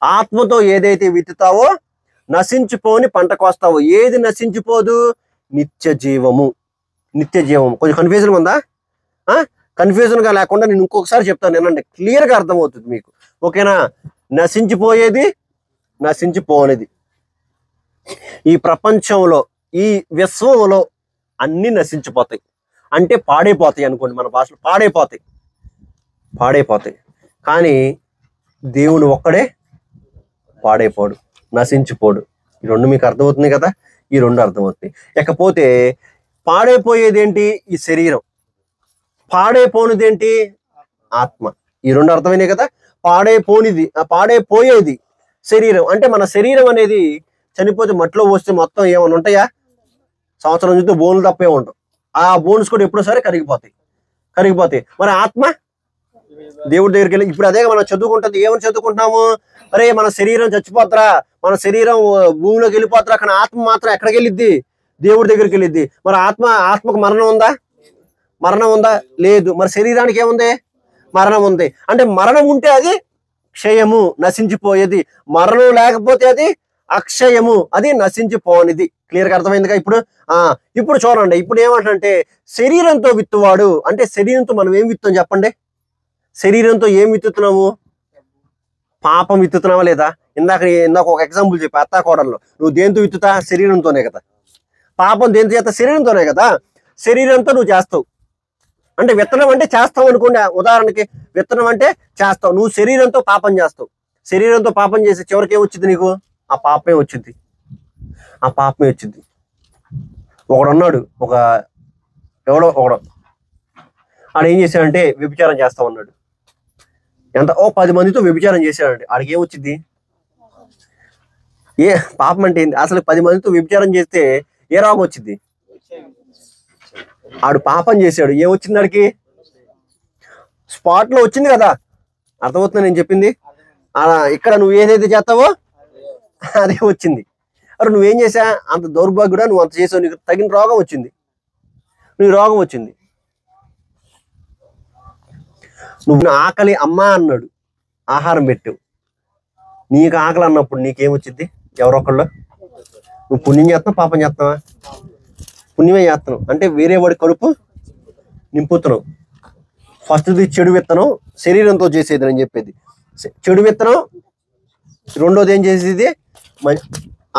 ఆత్మతో ఏదైతే విత్తుతావో నశించిపోని పంట కోస్తావు. ఏది నశించిపోదు? నిత్య జీవము. కొంచెం కన్ఫ్యూజన్ ఉందా? కన్ఫ్యూజన్గా లేకుండా నేను ఇంకొకసారి చెప్తాను, ఏనంటే క్లియర్గా అర్థమవుతుంది మీకు, ఓకేనా? నశించిపోయేది, నశించిపోనిది. ఈ ప్రపంచంలో, ఈ విశ్వంలో అన్ని నశించిపోతాయి, అంటే పాడైపోతాయి అనుకోండి, మన భాషలో పాడైపోతాయి. కానీ దేవుడు ఒక్కడే పాడైపోడు, నశించిపోడు. ఈ 2 మీకు అర్థమవుతుంది కదా? ఈ 2 అర్థమవుతుంది. ఇకపోతే పాడైపోయేది ఏంటి? ఈ శరీరం. పాడైపోనిదేంటి? ఆత్మ. ఈ 2 అర్థమైనాయి కదా? పాడైపోయేది శరీరం. అంటే మన శరీరం అనేది చనిపోతే మట్టిలో పోస్తే మొత్తం ఏమైనా ఉంటాయా? సంవత్సరం చుట్టూ బోన్లు తప్పే ఉంటాం. ఆ బోన్స్ కూడా ఎప్పుడో సరే కరిగిపోతాయి. మరి ఆత్మ దేవుడి దగ్గరికి వెళ్ళి ఇప్పుడు అదే మనం చదువుకుంటుంది. ఏమని చదువుకుంటున్నాము? అరే మన శరీరం చచ్చిపోతారా, మన శరీరం భూమిలోకి వెళ్ళిపోతారా, కానీ ఆత్మ మాత్రం ఎక్కడికి వెళ్ళిద్ది? దేవుడి దగ్గరికి వెళ్ళిద్ది. మరి ఆత్మకు మరణం ఉందా? లేదు. మరి శరీరానికి ఏముంది? మరణం ఉంది. అంటే మరణం ఉంటే అది క్షయము, నశించిపోయేది. మరణం లేకపోతే అది అక్షయము, అది నశించిపోనిది. క్లియర్గా అర్థమైందిగా? ఇప్పుడు చూడండి, ఇప్పుడు ఏమంటే శరీరంతో విత్తువాడు అంటే శరీరంతో మనం ఏం విత్తాం చెప్పండి? శరీరంతో ఏం విత్తుతున్నాము? పాపం విత్తుతున్నావా లేదా? ఇందాక ఒక ఎగ్జాంపుల్ చెప్పి అత్తాకోడల్లో, నువ్వు దేంతో విత్తుతా? శరీరంతోనే కదా. పాపం దేంతో చేస్తా? శరీరంతోనే కదా. శరీరంతో నువ్వు చేస్తావు. అంటే విత్తనం అంటే చేస్తావు అనుకోండి. ఉదాహరణకి విత్తనం అంటే చేస్తావు. నువ్వు శరీరంతో పాపం చేస్తావు. శరీరంతో పాపం చేసి చివరికి ఏమొచ్చింది నీకు? ఆ పాపమే వచ్చింది. ఒకడున్నాడు, ఎవడో ఆడు ఏం చేశాడంటే వ్యభిచారం చేస్తా ఉన్నాడు. 10 మందితో వ్యభిచారం చేశాడండి. ఆడికి ఏమొచ్చింది? ఏ పాపం అంటే ఏంటి? అసలు 10 మందితో వ్యభిచారం చేస్తే ఏ రోగం వచ్చింది? ఆడు పాపం చేశాడు, ఏమొచ్చింది ఆడికి? స్పాట్ లో వచ్చింది కదా. అర్థమవుతుందా నేను చెప్పింది? ఇక్కడ నువ్వు ఏదైతే చేస్తావో అదే వచ్చింది. అరే నువ్వేం చేసా? అంత దౌర్భాగ్యుడా, నువ్వు అంత చేసావు, నీకు తగిన రోగం వచ్చింది. నువ్వు ఆకలి అమ్మా అన్నాడు, ఆహారం పెట్టావు. నీకు ఆకలి అన్నప్పుడు నీకేమొచ్చింది? ఎవరొకళ్ళు నువ్వు పుణ్యం చేస్తున్నావు, పాపం చేస్తున్నావా? పుణ్యమే చేస్తున్నావు. అంటే వేరే వాడి కడుపు నింపుతున్నావు. ఫస్ట్ది చెడు విత్తనం, శరీరంతో చేసేది నేను చెప్పేది. చెడు విత్తనం. రెండోది ఏం చేసేది?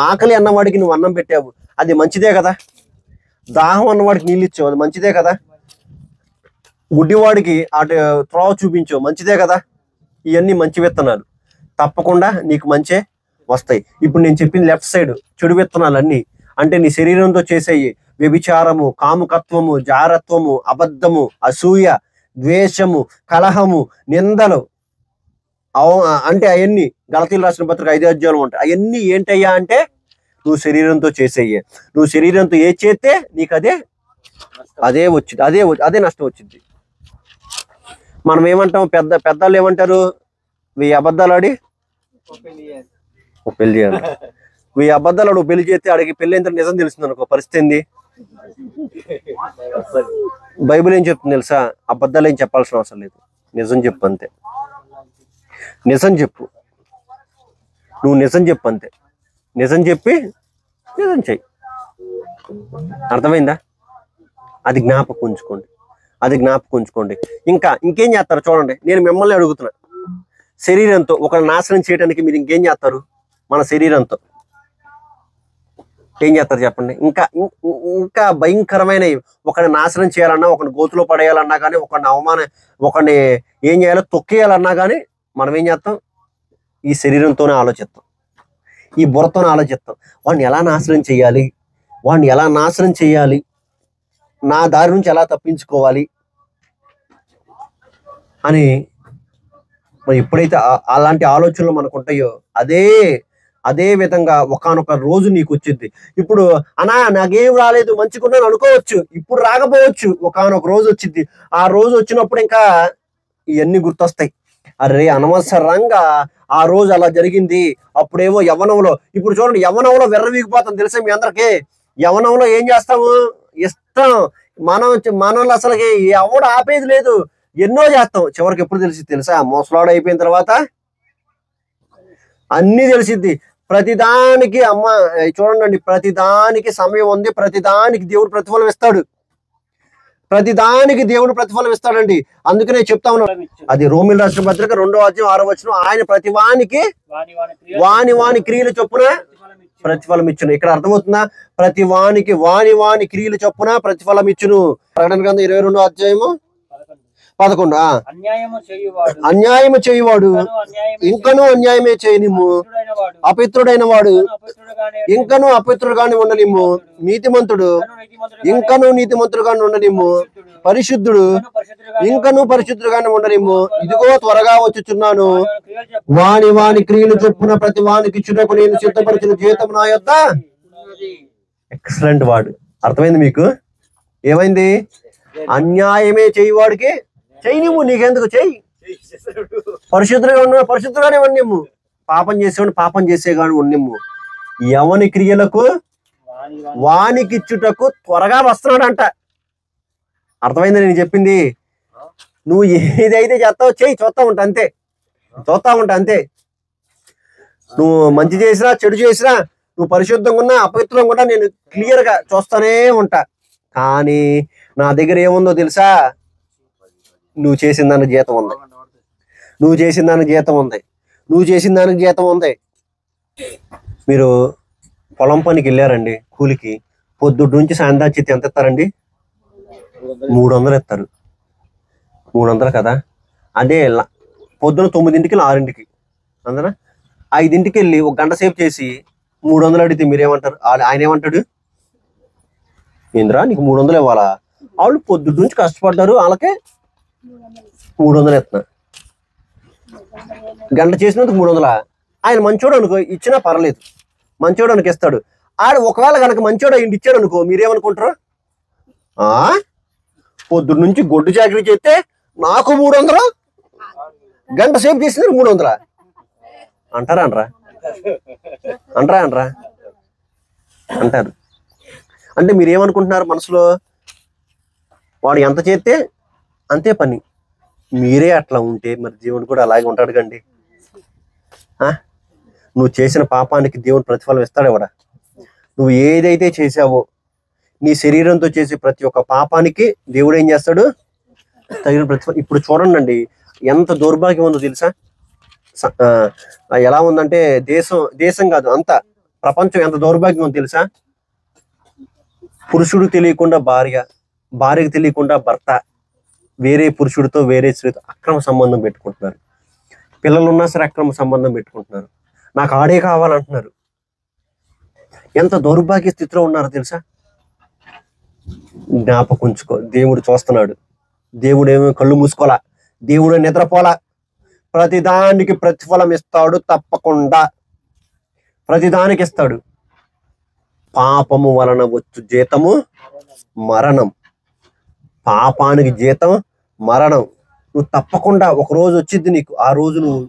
ఆకలి అన్నవాడికి నువ్వు అన్నం పెట్టావు, అది మంచిదే కదా. దాహం అన్నవాడికి నీళ్ళు ఇచ్చావు, అది మంచిదే కదా. గుడ్డివాడికి అటు త్రోవ చూపించావు, మంచిదే కదా. ఇవన్నీ మంచి విత్తనాలు, తప్పకుండా నీకు మంచే వస్తాయి. ఇప్పుడు నేను చెప్పింది లెఫ్ట్ సైడ్ చెడు విత్తనాలు అన్నీ. అంటే నీ శరీరంతో చేసేవి వ్యభిచారము, కాముకత్వము, జారత్వము, అబద్ధము, అసూయ, ద్వేషము, కలహము, నిందలు, అంటే అవన్నీ గలతీలు రాసిన పత్రిక 5 అధ్యాయాలు ఉంటాయి. అవన్నీ ఏంటయ్యా అంటే నువ్వు శరీరంతో చేసేయ్యే. నువ్వు శరీరంతో ఏ చేస్తే నీకు అదే వచ్చింది, అదే నష్టం వచ్చింది. మనం ఏమంటాం? పెద్దవాళ్ళు ఏమంటారు? 1000 అబద్ధాలు ఆడి పెళ్లి చేయాలి. 1000 అబద్ధాలు ఆడు పెళ్లి చేస్తే ఆడికి పెళ్లి ఎంత నిజం తెలుస్తుంది అనుకో, పరిస్థితి ఏంది? బైబిల్ ఏం చెప్తుంది తెలుసా? అబద్ధాలు ఏం చెప్పాల్సిన అవసరం లేదు, నిజం చెప్పు అంతే. నిజం చెప్పు, నువ్వు నిజం చెప్పు అంతే. నిజం చెప్పి నిజం చెయ్యి. అర్థమైందా? అది జ్ఞాపకం ఉంచుకోండి. ఇంకేం చేస్తారు చూడండి. నేను మిమ్మల్ని అడుగుతున్నా, శరీరంతో ఒక నాశనం చేయడానికి మీరు ఇంకేం చేస్తారు? మన శరీరంతో ఏం చేస్తారు చెప్పండి? ఇంకా భయంకరమైన ఒకరిని నాశనం చేయాలన్నా, ఒకరిని గోతులో పడేయాలన్నా కానీ, ఒకరిని ఏం చేయాలో తొక్కేయాలన్నా కానీ మనం ఏం చేస్తాం? ఈ శరీరంతోనే ఆలోచిస్తాం, ఈ బుర్రతోనే ఆలోచిస్తాం. వాడిని ఎలా నాశనం చేయాలి, నా దారి నుంచి ఎలా తప్పించుకోవాలి అని. మరి ఎప్పుడైతే అలాంటి ఆలోచనలు మనకు ఉంటాయో అదే విధంగా ఒకానొక రోజు నీకు వచ్చింది. ఇప్పుడు నాకేం రాలేదు, మంచిగున్నాను అనుకోవచ్చు, ఇప్పుడు రాకపోవచ్చు. ఒకానొక రోజు వచ్చింది. ఆ రోజు వచ్చినప్పుడు ఇంకా ఇవన్నీ గుర్తొస్తాయి. అరే అనవసరంగా ఆ రోజు అలా జరిగింది. అప్పుడేమో యవ్వనంలో, ఇప్పుడు చూడండి, యవ్వనంలో వెర్రవీగిపోతాం తెలుసా మీ అందరికీ. యవ్వనంలో ఏం చేస్తాము? ఇష్టం. మనల్ని అసలుకి ఎవడు ఆపేది లేదు, ఎన్నో చేస్తాం. చివరికి ఎప్పుడు తెలుసా? ముసలాడు అయిపోయిన తర్వాత అన్ని తెలిసిద్ది. ప్రతిదానికి చూడండి, ప్రతిదానికి సమయం ఉంది, ప్రతిదానికి దేవుడు ప్రతిఫలం ఇస్తాడు. ఇస్తాడండి. అందుకనే చెప్తా ఉన్నాను, అది రోమిల రాసిన పత్రిక 2వ అధ్యాయం 6వ వచనం. ఆయన ప్రతివానికి వాని క్రియలు చొప్పున ప్రతిఫలం ఇచ్చును. ఇక్కడ అర్థమవుతుందా? ప్రతివానికి వాని క్రియలు చొప్పున ప్రతిఫలం ఇచ్చును. ప్రకటన గ్రంథం 22వ అధ్యాయము 11. అన్యాయము చేయువాడు ఇంకనూ అన్యాయమే చేయనిమ్ము, అపిత్రుడైన వాడు ఇంకనూ అపిత్రుడుగానే ఉండనిమ్ము, నీతిమంతుడు ఇంకనూ నీతిమంతుడుగానే ఉండనిమ్ము, పరిశుద్ధుడు ఇంకను పరిశుద్ధుడుగానే ఉండరేమో. ఇదిగో త్వరగా వచ్చుచున్నాను, వాని వాని క్రియలు చొప్పున ప్రతి వానికి ఇచ్చుటకు నేను సిద్ధపరిచిన జీతం నా యొద్ద. ఎక్సలెంట్ వాడు. అర్థమైంది మీకు? ఏమైంది? అన్యాయమే చేయవాడికి చెయ్యి, నువ్వు నీకెందుకు చెయ్యి. పరిశుద్ధుడుగానే ఉన్నిమ్ము. పాపం చేసేవాడు పాపం చేసేవాడు ఉన్నిమ్ము. ఎవని క్రియలకు వానికిచ్చుటకు త్వరగా వస్తున్నాడంట. అర్థమైంది నేను చెప్పింది? నువ్వు ఏదైతే చేస్తావో చెయ్యి, చూస్తా ఉంటా అంతే, చూస్తా ఉంటా అంతే. నువ్వు మంచి చేసినా చెడు చేసినా, నువ్వు పరిశుద్ధంగా ఉన్నా అపవిత్రంగా ఉన్నా నేను క్లియర్ గా చూస్తానే ఉంటా. కానీ నా దగ్గర ఏముందో తెలుసా? నువ్వు చేసిన దానికి జీతం ఉంది, నువ్వు చేసిన దానికి జీతం ఉంది, నువ్వు చేసిన దానికి జీతం ఉంది. మీరు పొలం పనికి వెళ్ళారండి కూలికి, పొద్దుటి నుంచి సాయంత్రం చేతి ఎంత ఇస్తారండి? 300 ఇస్తారు. 300 కదా. అదే పొద్దున 9ంటికి 6ంటికి అందరా 5ంటికి వెళ్ళి 1 గంట సేపు చేసి 300 అడిగితే మీరేమంటారు? ఆయన ఏమంటాడు? ఏంద్రా నీకు 300 ఇవ్వాలా? వాళ్ళు పొద్దుటి నుంచి కష్టపడ్డారు, వాళ్ళకే 300 ఇస్తున్నా. గంట చేసినందుకు 300. ఆయన మంచోడు అనుకో, ఇచ్చినా పర్లేదు, మంచోడు అనుకు ఇస్తాడు. ఆడు ఒకవేళ కనుక మంచోడు ఇంటి ఇచ్చాడు అనుకో, మీరేమనుకుంటారు? పొద్దున్న నుంచి గొడ్డు చాకరీ చేస్తే నాకు 300, గంట సేపు చేసిన 300 అంటారా? అంటారా? అంటారు. అంటే మీరేమనుకుంటున్నారు మనసులో? వాడు ఎంత చేస్తే అంతే పని. మీరే అట్లా ఉంటే మరి దేవుడు కూడా అలాగే ఉంటాడు కండి. నువ్వు చేసిన పాపానికి దేవుడు ప్రతిఫలం ఇస్తాడు ఎవడా? నువ్వు ఏదైతే చేసావో నీ శరీరంతో చేసే ప్రతి ఒక్క పాపానికి దేవుడు ఏం చేస్తాడు? తగిన ప్రతిఫలం. ఇప్పుడు చూడండి ఎంత దౌర్భాగ్యం ఉందో తెలుసా? ఎలా ఉందంటే దేశం కాదు, అంత ప్రపంచం ఎంత దౌర్భాగ్యం ఉందో తెలుసా? పురుషుడు తెలియకుండా భార్య, భార్యకు తెలియకుండా భర్త వేరే పురుషుడితో వేరే స్త్రీతో అక్రమ సంబంధం పెట్టుకుంటున్నారు. పిల్లలు ఉన్నా సరే అక్రమ సంబంధం పెట్టుకుంటున్నారు. నాకు ఆడే కావాలంటున్నారు. ఎంత దౌర్భాగ్య స్థితిలో ఉన్నారో తెలుసా? జ్ఞాపకుంచుకో, దేవుడు చూస్తున్నాడు. దేవుడు ఏమో కళ్ళు మూసుకోలా, దేవుడు నిద్రపోలా. ప్రతిదానికి ప్రతిఫలం ఇస్తాడు, తప్పకుండా ప్రతిదానికి ఇస్తాడు. పాపము వలన వచ్చు జీతము మరణం. పాపానికి జీతం మరణం. నువ్వు తప్పకుండా ఒక రోజు వచ్చింది నీకు. ఆ రోజు నువ్వు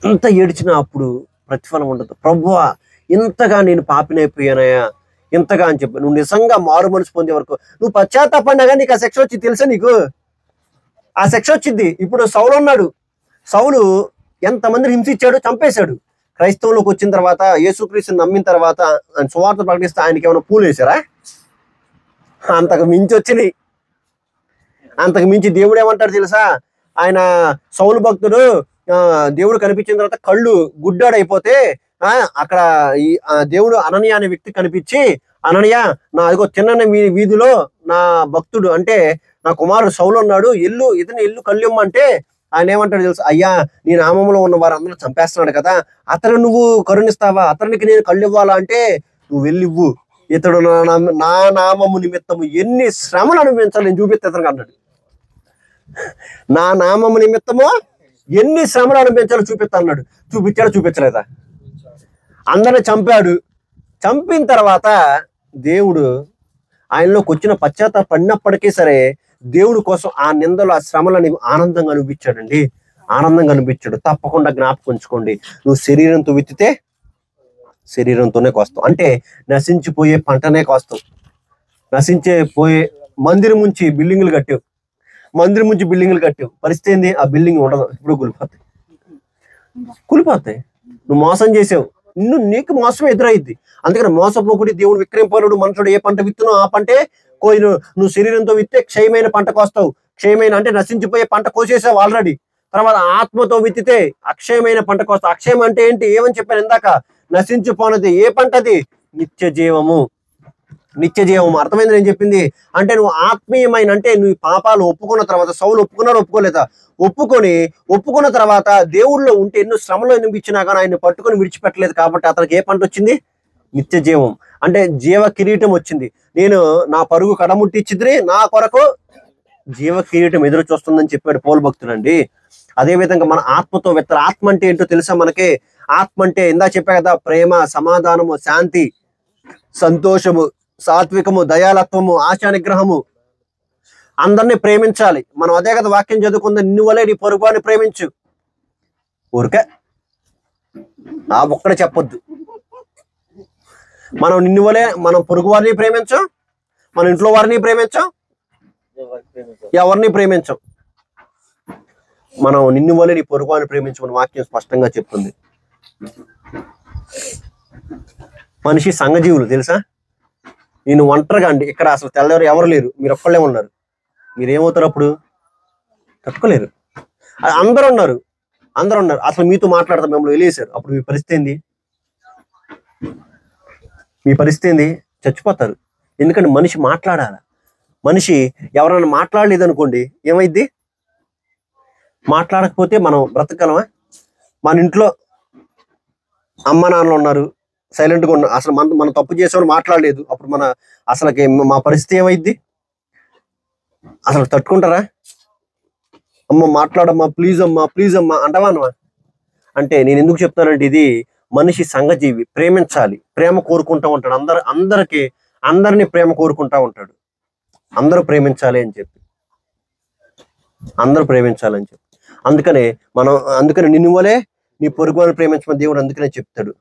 ఎంత ఏడ్చినా అప్పుడు ప్రతిఫలం ఉండదు. ప్రభువా ఇంతగా నేను పాపినైపోయానయా, ఇంతగా అని చెప్పి నువ్వు నిజంగా మారు మనసు పొందే వరకు నువ్వు పశ్చాత్తాపడినాగా నీకు ఆ శిక్ష వచ్చి తెలుసా? నీకు ఆ శిక్ష వచ్చింది. ఇప్పుడు సౌలు ఉన్నాడు. సౌలు ఎంతమందిని హింసించాడు, చంపేశాడు. క్రైస్తవంలోకి వచ్చిన తర్వాత, యేసుక్రీస్తుని నమ్మిన తర్వాత సువార్త ప్రకటిస్తే ఆయనకి ఏమైనా పూలు వేశారా? అంతకు మించి వచ్చినాయి. అంతకు మించి దేవుడు ఏమంటాడు తెలుసా? ఆయన సౌలు భక్తుడు దేవుడు కనిపించిన తర్వాత కళ్ళు గుడ్డాడైపోతే అక్కడ దేవుడు అననీయ అనే వ్యక్తి కనిపించి, అననీయ నా అదిగో తిన్నని వీధిలో నా భక్తుడు అంటే నా కుమారుడు సౌలు ఉన్నాడు, ఇతని ఇల్లు కళ్ళిమ్మంటే ఆయన ఏమంటాడు తెలుసు? అయ్యా నీ నామంలో ఉన్న వారందరూ చంపేస్తున్నాడు కదా, అతను నువ్వు కరుణిస్తావా? అతనికి నేను కళ్ళు ఇవ్వాలా అంటే నువ్వు వెళ్ళివ్వు. ఇతడు నా నామము నిమిత్తము ఎన్ని శ్రమలు అనుభవించాలి నేను చూపిస్తే అతనికి అన్నాడు. నా నామము నిమిత్తము ఎన్ని శ్రమలు అనుభవించాలో చూపిస్తా అన్నాడు. చూపించాడు? చూపించలేదా? అందరిని చంపాడు. చంపిన తర్వాత దేవుడు ఆయనలోకి వచ్చిన పశ్చాత్తాపడినప్పటికీ సరే దేవుడి కోసం ఆ నిందలు ఆ శ్రమలని ఆనందంగా అనిపించాడండి. ఆనందంగా అనిపించాడు. తప్పకుండా జ్ఞాపకం ఉంచుకోండి, నువ్వు శరీరంతో విత్తితే శరీరంతోనే కోస్తావు. అంటే నశించిపోయే పంటనే కోస్తావు. నశించిపోయే మందిరం నుంచి బిల్డింగులు కట్టావు, పరిస్థితి ఏంది? ఆ బిల్డింగ్ ఉండదు, ఇప్పుడు కూలిపోతాయి. నువ్వు మోసం చేసావు, నీకు మోసం ఎదురైద్ది. అందుకని మోసపోకుడి, దేవుడు విక్రయింపరుడు. మనుషుడు ఏ పంట విత్తునో ఆ పంటే కోయిను. నువ్వు శరీరంతో విత్తే క్షయమైన పంట కోస్తావు. క్షయమైన అంటే నశించిపోయే పంట కోసేసావు ఆల్రెడీ. తర్వాత ఆత్మతో విత్తితే అక్షయమైన పంట కోస్తావు. అక్షయం అంటే ఏంటి? ఏమని చెప్పాను ఇందాక? నశించిపోనది. ఏ పంటది? నిత్య జీవము. అర్థమైంది నేను చెప్పింది? అంటే నువ్వు ఆత్మీయమైన అంటే నువ్వు పాపాలు ఒప్పుకున్న తర్వాత, సౌలు ఒప్పుకున్నాడు ఒప్పుకోలేదా? ఒప్పుకున్న తర్వాత దేవుళ్ళో ఉంటే ఎన్నో శ్రమలో అనిపించినా కానీ ఆయన పట్టుకొని విడిచిపెట్టలేదు కాబట్టి అతనికి ఏ పంట వచ్చింది? నిత్య జీవం అంటే జీవ కిరీటం వచ్చింది. నేను నా పరుగు కడముట్టిచ్చిద్రి, నా కొరకు జీవ కిరీటం ఎదురు చూస్తుందని చెప్పాడు పౌలు భక్తుడండి. అదే విధంగా మన ఆత్మతో విత్తనాలు. ఆత్మ అంటే ఏంటో తెలుసా మనకి? ఆత్మ అంటే ఇందా చెప్పా కదా, ప్రేమ, సమాధానము, శాంతి, సంతోషము, సాత్వికము, దయాలత్వము, ఆశా నిగ్రహము. అందరినీ ప్రేమించాలి. మనం అదే కదా వాక్యం చదువుకుంది, నిన్ను వలే నీ పొరుగువాన్ని ప్రేమించు. ఊరికే ఆ ఒక్కడే చెప్పొద్దు. మనం నిన్ను వలే మనం పొరుగు వారిని ప్రేమించం, మన ఇంట్లో వారిని ప్రేమించం, ఎవరిని ప్రేమించం. మనం నిన్ను వలే నీ పొరుగు వారిని ప్రేమించమని వాక్యం స్పష్టంగా చెప్తుంది. మనిషి సంఘజీవులు తెలుసా? నేను ఒంటరిగా అండి, ఇక్కడ అసలు తెల్లవారు ఎవరు లేరు, మీరు ఒక్కళ్ళే ఉన్నారు. మీరేమవుతారు అప్పుడు? తట్టుకోలేరు. అందరూ ఉన్నారు, అందరూ ఉన్నారు, అసలు మీతో మాట్లాడతారు, మిమ్మల్ని వెళ్ళేశారు. అప్పుడు మీ పరిస్థితి ఏంది? మీ పరిస్థితి ఏంది? చచ్చిపోతారు. ఎందుకంటే మనిషి మాట్లాడాలి. మనిషి ఎవరైనా మాట్లాడలేదు అనుకోండి, ఏమైద్ది? మాట్లాడకపోతే మనం బ్రతకగలమా? మన ఇంట్లో అమ్మ నాన్నలు ఉన్నారు, సైలెంట్గా ఉన్నారు, అసలు మనం తప్పు చేసేవాడు మాట్లాడలేదు, అప్పుడు అసలుకి మా పరిస్థితి ఏమైద్ది? అసలు తట్టుకుంటారా? అమ్మ మాట్లాడమ్మా, ప్లీజ్ అమ్మా, ప్లీజ్ అమ్మా అంటావా? అంటే నేను ఎందుకు చెప్తానంటే, ఇది మనిషి సంఘజీవి, ప్రేమించాలి, ప్రేమ కోరుకుంటా ఉంటాడు. అందరినీ ప్రేమ కోరుకుంటా ఉంటాడు. అందరూ ప్రేమించాలి అని చెప్పి, అందరూ ప్రేమించాలని చెప్పి. అందుకని నిన్ను వలే నీ పొరుగువారిని ప్రేమించమని దేవుడు అందుకనే చెప్తాడు.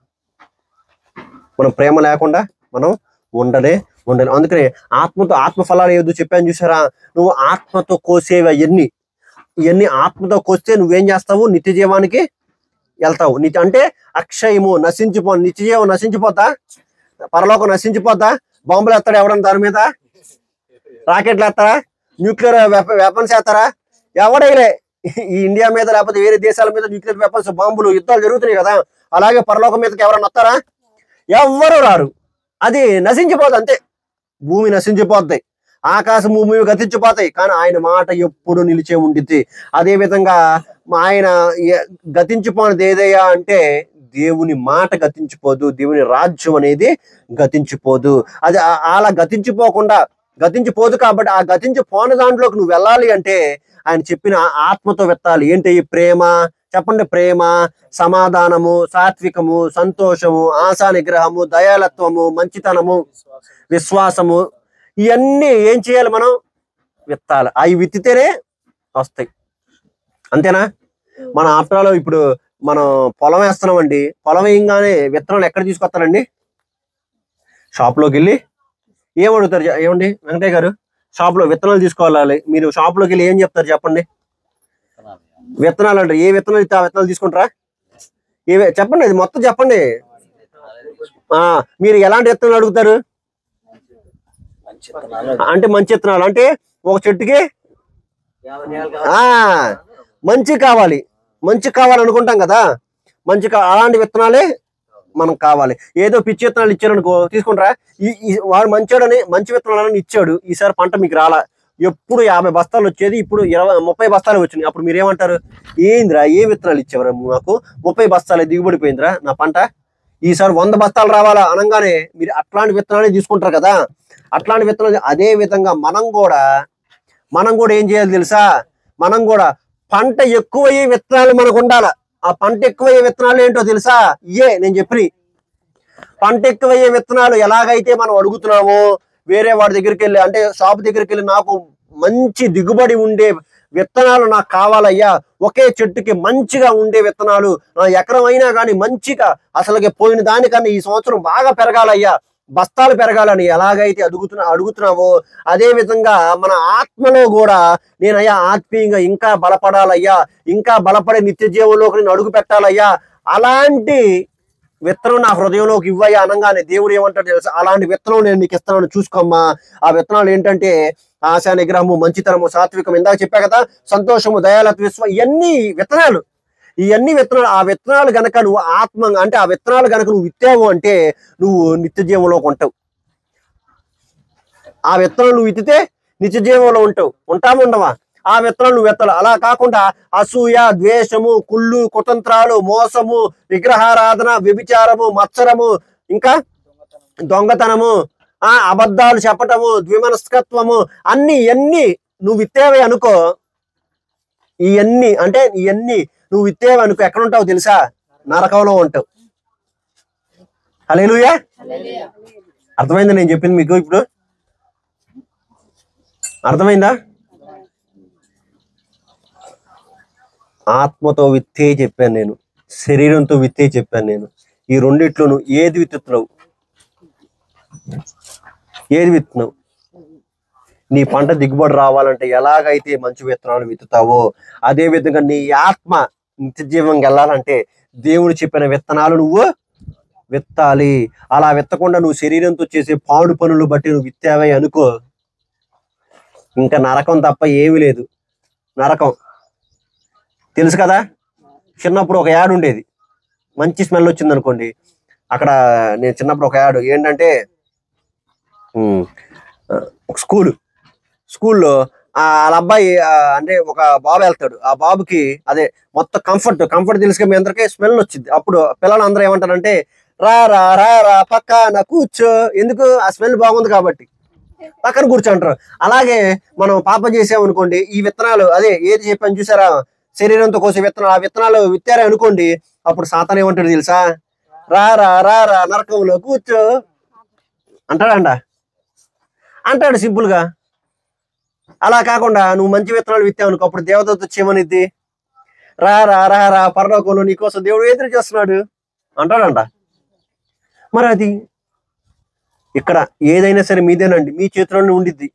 మనం ప్రేమ లేకుండా మనం ఉండలే. అందుకనే ఆత్మ ఫలాలు ఏదో చెప్పాను చూసారా? నువ్వు ఆత్మతో కోసేవి ఇవన్నీ ఆత్మతో కోస్తే నువ్వేం చేస్తావు? నిత్య జీవానికి వెళ్తావు. అంటే అక్షయము, నిత్య జీవం నశించిపోతా, పరలోకం నశించిపోతా. బాంబులు వేస్తాడు ఎవడన్నా దాని మీద? రాకెట్లు వేస్తారా? న్యూక్లియర్ వెపన్స్ వేస్తారా? ఎవడైలే. ఈ ఇండియా మీద లేకపోతే వేరే దేశాల మీద న్యూక్లియర్ వెపన్స్, బాంబులు, యుద్ధాలు జరుగుతున్నాయి కదా. అలాగే పరలోకం మీదకి ఎవరన్నా వస్తారా? ఎవ్వరు రారు. అది నశించిపోద్ది అంతే. భూమి నశించిపోద్ది, ఆకాశం భూమి గతించిపోతాయి, కానీ ఆయన మాట ఎప్పుడు నిలిచే ఉండిద్ది. అదే విధంగా ఆయన గతించిపోయినది ఏదయ్యా అంటే దేవుని మాట గతించిపోదు, దేవుని రాజ్యం అనేది గతించిపోదు. అది అలా గతించిపోదు కాబట్టి ఆ గతించిపోని దాంట్లోకి నువ్వు వెళ్ళాలి అంటే ఆయన చెప్పిన ఆత్మతో వెత్తాలి. ఏంటి? ప్రేమ, చెప్పండి. ప్రేమ, సమాధానము, సాత్వికము, సంతోషము, ఆశా నిగ్రహము, దయాలత్వము, మంచితనము, విశ్వాసము. ఇవన్నీ ఏం చేయాలి? మనం విత్తాలి. అవి విత్తితేనే వస్తాయి. అంతేనా? మన ఆఫ్టర్లో ఇప్పుడు మనం పొలం వేస్తున్నామండి. పొలం వేయంగానే విత్తనాలు ఎక్కడ తీసుకొస్తారండి? షాప్లోకి వెళ్ళి ఏమడుగుతారు? ఏమండి వెంకటయ్య గారు, షాప్లో విత్తనాలు తీసుకోవాలి. మీరు షాప్లోకి వెళ్ళి ఏం చెప్తారు చెప్పండి? విత్తనాలు అంటారు. ఏ విత్తనాలు ఇస్తే ఆ విత్తనాలు తీసుకుంటారా? చెప్పండి, అది మొత్తం చెప్పండి. మీరు ఎలాంటి విత్తనాలు అడుగుతారు? అంటే మంచి విత్తనాలు. అంటే ఒక చెట్టుకి మంచి కావాలనుకుంటాం కదా. అలాంటి విత్తనాలే మనకు కావాలి. ఏదో పిచ్చి విత్తనాలు ఇచ్చారనుకో తీసుకుంటారా? వాడు మంచి విత్తనాలని ఇచ్చాడు, ఈసారి పంట మీకు రాలా. ఎప్పుడు 50 బస్తాలు వచ్చేది, ఇప్పుడు 20-30 బస్తాలు వచ్చినాయి. అప్పుడు మీరేమంటారు? ఏంద్రా, ఏ విత్తనాలు ఇచ్చేవరా మాకు? 30 బస్తాలే దిగుబడిపోయిందిరా నా పంట, ఈసారి 100 బస్తాలు రావాలా అనగానే మీరు అట్లాంటి విత్తనాలే తీసుకుంటారు కదా. అట్లాంటి విత్తనాలు. అదే విధంగా మనం కూడా ఏం చేయాలి తెలుసా? మనం కూడా పంట ఎక్కువయ్యే విత్తనాలు మనకు ఉండాలి. ఆ పంట ఎక్కువయ్యే విత్తనాలు ఏంటో తెలుసా? నేను చెప్పి పంట ఎక్కువయ్యే విత్తనాలు ఎలాగైతే మనం అడుగుతున్నామో, వేరే వాడి దగ్గరికి వెళ్ళి, అంటే షాప్ దగ్గరికి వెళ్ళి, నాకు మంచి దిగుబడి ఉండే విత్తనాలు నాకు కావాలయ్యా, ఒకే చెట్టుకి మంచిగా ఉండే విత్తనాలు, నా ఎకరం అయినా కానీ మంచిగా అసలుకి పోయిన దానికన్నా ఈ సంవత్సరం బాగా పెరగాలయ్యా, బస్తాలు పెరగాలని ఎలాగైతే అడుగుతున్నావో, అదే విధంగా మన ఆత్మలో కూడా నేనయ్యా ఆత్మీయంగా ఇంకా బలపడాలయ్యా, ఇంకా బలపడే నిత్య జీవంలోకి నేను అడుగు పెట్టాలయ్యా, అలాంటి విత్తనం నా హృదయంలోకి ఇవ్వయ్యా అనగానే దేవుడు ఏమంటాడు తెలుసా? అలాంటి విత్తనం నేను నీకు ఇస్తాను, చూసుకోమ్మా. ఆ విత్తనాలు ఏంటంటే ఆశా నిగ్రహము, మంచితనము, సాత్వికం, ఇందాక చెప్పా కదా, సంతోషము, దయాలత్వ, విశ్వాసం. ఇవన్నీ విత్తనాలు. ఆ విత్తనాలు గనక నువ్వు అంటే ఆ విత్తనాలు గనక నువ్వు విత్తావు అంటే నువ్వు నిత్య జీవంలోకి ఉంటావు. ఆ విత్తనాలు నువ్వు విత్తితే నిత్య జీవంలో ఉండవా? ఆ విత్తనాలు నువ్వు విత్తలు. అలా కాకుండా అసూయ, ద్వేషము, కుళ్ళు, కుతంత్రాలు, మోసము, విగ్రహారాధన, వ్యభిచారము, మత్సరము, ఇంకా దొంగతనము, అబద్ధాలు చెప్పటము, ద్విమనస్కత్వము, ఇవన్నీ నువ్వు విత్తేవే అనుకో. ఇవన్నీ నువ్వు విత్తేవే అనుకో, ఎక్కడ ఉంటావు తెలుసా? నరకంలో ఉంటావు. హల్లెలూయా. అర్థమైందా నేను చెప్పింది మీకు? ఇప్పుడు అర్థమైందా? ఆత్మతో విత్తే చెప్పాను నేను, శరీరంతో విత్తే చెప్పాను నేను. ఈ రెండిట్లో నువ్వు ఏది విత్తుతున్నావు? నీ పంట దిగుబడి రావాలంటే ఎలాగైతే మంచి విత్తనాలు విత్తుతావో అదే విధంగా నీ ఆత్మ నిత్య జీవంగా వెళ్ళాలంటే దేవుడు చెప్పిన విత్తనాలు నువ్వు విత్తాలి. అలా విత్తకుండా నువ్వు శరీరంతో చేసే పాడు పనులు బట్టి నువ్వు విత్తావే అనుకో, ఇంకా నరకం తప్ప ఏమీ లేదు. నరకం తెలుసు కదా. చిన్నప్పుడు ఒక యాడ్ ఉండేది, మంచి స్మెల్ వచ్చింది అనుకోండి. అక్కడ నేను చిన్నప్పుడు ఒక యాడ్ ఏంటంటే, ఒక స్కూల్లో వాళ్ళ అబ్బాయి అంటే ఒక బాబు వెళ్తాడు. ఆ బాబుకి అదే మొత్తం కంఫర్ట్ తెలుసుగా, మీ అందరికీ స్మెల్ వచ్చింది. అప్పుడు పిల్లలు అందరూ ఏమంటారంటే, రా రా రా రా పక్కన కూర్చో. ఎందుకు? ఆ స్మెల్ బాగుంది కాబట్టి పక్కన కూర్చోంటారు. అలాగే మనం పాపం చేసామనుకోండి, ఈ విత్తనాలు అదే ఏది చెప్పాను చూసారా, శరీరంతో కోసే విత్తనాలు, ఆ విత్తనాలు విత్తారే అనుకోండి, అప్పుడు సాతాను ఏమంటాడు తెలుసా? రా రా రా రా నరకంలో కూర్చో అంటాడు సింపుల్గా. అలా కాకుండా నువ్వు మంచి విత్తనాలు విత్తావు అనుకో, అప్పుడు దేవదూత వచ్చేమనిద్ది, రా రా రా రా పరలోకంలో నీకోసం దేవుడు ఎదురు చేస్తున్నాడు అంటాడంట. మరి అది ఇక్కడ ఏదైనా సరే మీదేనండి, మీ చేతిలోనే ఉండిద్ది.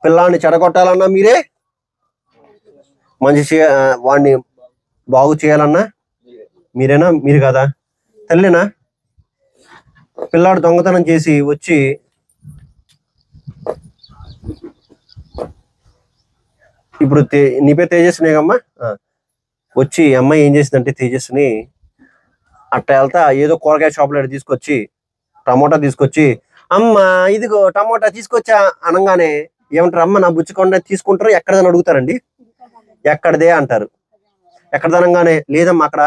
పిల్లాన్ని చెడగొట్టాలన్నా మీరే, వాడిని బాగు చేయాలన్నా మీరేనా? మీరు కదా, తల్లినా? పిల్లాడు దొంగతనం చేసి వచ్చి ఇప్పుడు నీ పేరు తేజస్వినేగమ్మా, వచ్చి అమ్మాయి ఏం చేసిందంటే తేజస్విని అట్ట వెళ్తా ఏదో కూరగాయ షాప్లో తీసుకొచ్చి టమోటా తీసుకొచ్చి, అమ్మ ఇదిగో టమోటా తీసుకొచ్చా అనగానే ఏమంటారు? అమ్మ నా బుచ్చుకొండ తీసుకుంటారు, ఎక్కడదని అడుగుతారండి. ఎక్కడదే అంటారు. ఎక్కడదనగానే లేదమ్మా అక్కడ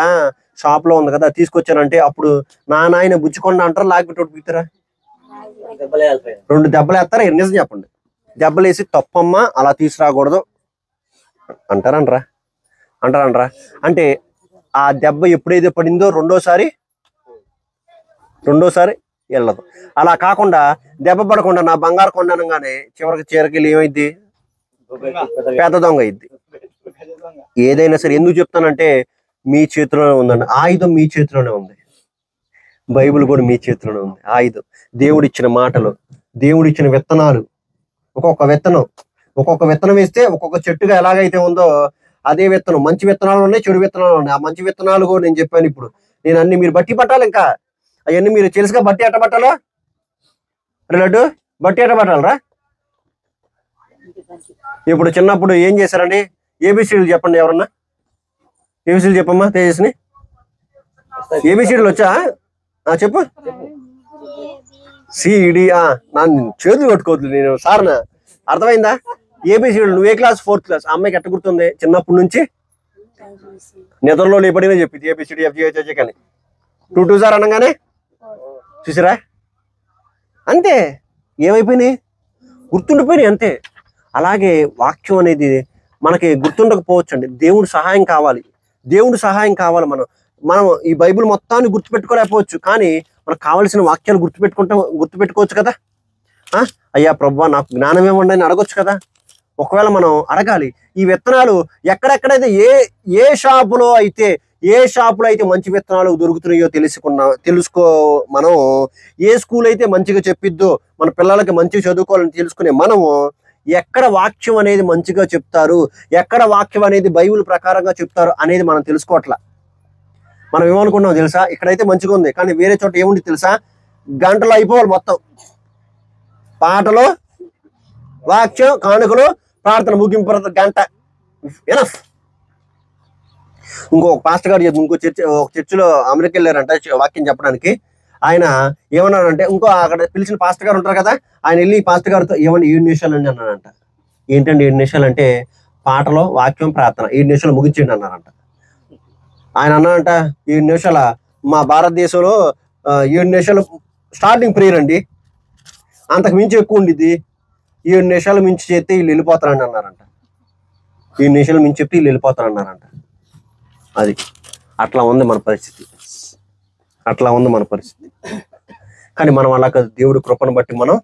షాప్ లో ఉంది కదా తీసుకొచ్చానంటే, అప్పుడు నాయన బుచ్చుకొండ అంటారు, లాగిపెట్టి బిగుతారా? 2 దెబ్బలు వేస్తారా? నిజం చెప్పండి. దెబ్బలు వేసి తప్పమ్మా అలా తీసుకురాకూడదు అంటారంటరా. అంటే ఆ దెబ్బ ఎప్పుడైతే పడిందో రెండోసారి వెళ్ళదు. అలా కాకుండా దెబ్బ పడకుండా నా బంగారు కొండ అనగానే చివరికి ఏమైద్ది? పెద్ద దొంగ అయింది. ఏదైనా సరే ఎందుకు చెప్తానంటే మీ చేతిలోనే ఉందండి ఆయుధం, మీ చేతిలోనే ఉంది. బైబిల్ కూడా మీ చేతిలోనే ఉంది ఆయుధం. దేవుడిచ్చిన మాటలు, దేవుడిచ్చిన విత్తనాలు, ఒక్కొక్క విత్తనం వేస్తే ఒక్కొక్క చెట్టుగా ఎలాగైతే ఉందో అదే విత్తనం. మంచి విత్తనాలు ఉన్నాయి, చెడు విత్తనాలు ఉన్నాయి. ఆ మంచి విత్తనాలు కూడా నేను చెప్పాను. ఇప్పుడు నేను అన్ని మీరు బట్టి పట్టాలి. ఇంకా అవన్నీ మీరు తెలుసుగా, బట్టి ఎట్ట పట్టాలో లడ్డు, బట్టి ఎట్ట పట్టాలరా? ఇప్పుడు చిన్నప్పుడు ఏం చేశారండి? ఏబిసిడీలు చెప్పండి ఎవరన్నా. ఏబిసిడీలు చెప్పమ్మా తేజస్ని. ఏబిసిడీలు వచ్చా? చెప్పు. సిడి నా చేతులు కొట్టుకోవద్దు నేను సార్నా. అర్థమైందా? ఏబిసిడీలు నువ్వు ఏ క్లాస్? 4th class. అమ్మాయికి ఎట్ట గుర్తుంది? చిన్నప్పటి నుంచి నిద్రలో లేపడినే చెప్పింది ఏబిసిడి ఎఫ్జిహెచ్ఐ కానీ 2 2 సార్ అనగానే చూసారా? అంతే, ఏమైపోయినాయి? గుర్తుండిపోయినాయి అంతే. అలాగే వాక్యం అనేది మనకి గుర్తుండకపోవచ్చు అండి. దేవుడు సహాయం కావాలి. మనం ఈ బైబిల్ మొత్తాన్ని గుర్తుపెట్టుకోలేకపోవచ్చు, కానీ మనకు కావాల్సిన వాక్యాలు గుర్తుపెట్టుకోవచ్చు కదా. అయ్యా ప్రభువా నాకు జ్ఞానం ఏముండని అని అడగొచ్చు కదా. ఒకవేళ మనం అడగాలి, ఈ విత్తనాలు ఎక్కడెక్కడైతే ఏ షాపులో అయితే మంచి విత్తనాలు దొరుకుతున్నాయో తెలుసుకో. మనం ఏ స్కూల్ అయితే మంచిగా చెప్పిద్దో, మన పిల్లలకి మంచిగా చదువుకోవాలని తెలుసుకునే మనము ఎక్కడ వాక్యం అనేది మంచిగా చెప్తారు, ఎక్కడ వాక్యం అనేది బైబిల్ ప్రకారంగా చెప్తారు అనేది మనం తెలుసుకోవట్లా. మనం ఏమనుకున్నాం తెలుసా? ఇక్కడైతే మంచిగా ఉంది, కానీ వేరే చోట ఏముంది తెలుసా? గంటలు అయిపోవాలి మొత్తం. పాటలు, వాక్యం, కానుకలు, ప్రార్థన, ముగింపు గంట ఎనఫ్. ఇంకొక పాస్టర్ గారు ఒక చర్చిలో అమెరికా వెళ్ళారంట వాక్యం చెప్పడానికి. ఆయన ఏమన్నాడంటే, అక్కడ పిలిచిన పాస్టర్ గారు ఉంటారు కదా, ఆయన వెళ్ళి పాస్టర్ గారితో ఏమన్నా 7 నిమిషాలు అని అన్నాడంట. ఏంటంటే 7 నిమిషాలు అంటే పాటలో, వాక్యం, ప్రార్థన 7 నిమిషాలు ముగించండి అన్నారంట. ఆయన అన్నాడంట, 7 నిమిషాల మా భారతదేశంలో 7 నిమిషాలు స్టార్టింగ్ ప్రేయర్ అండి, అంతకు మించి ఎక్కువ ఉండిద్ది. 7 నిమిషాలు మించి చేస్తే వీళ్ళు వెళ్ళిపోతారని అన్నారంట. 7 నిమిషాలు మించి చెప్తే వీళ్ళు వెళ్ళిపోతారన్నారంట. అది అట్లా ఉంది మన పరిస్థితి, అట్లా ఉంది మన పరిస్థితి. కానీ మనం అలా కాదు. దేవుడి కృపను బట్టి మనం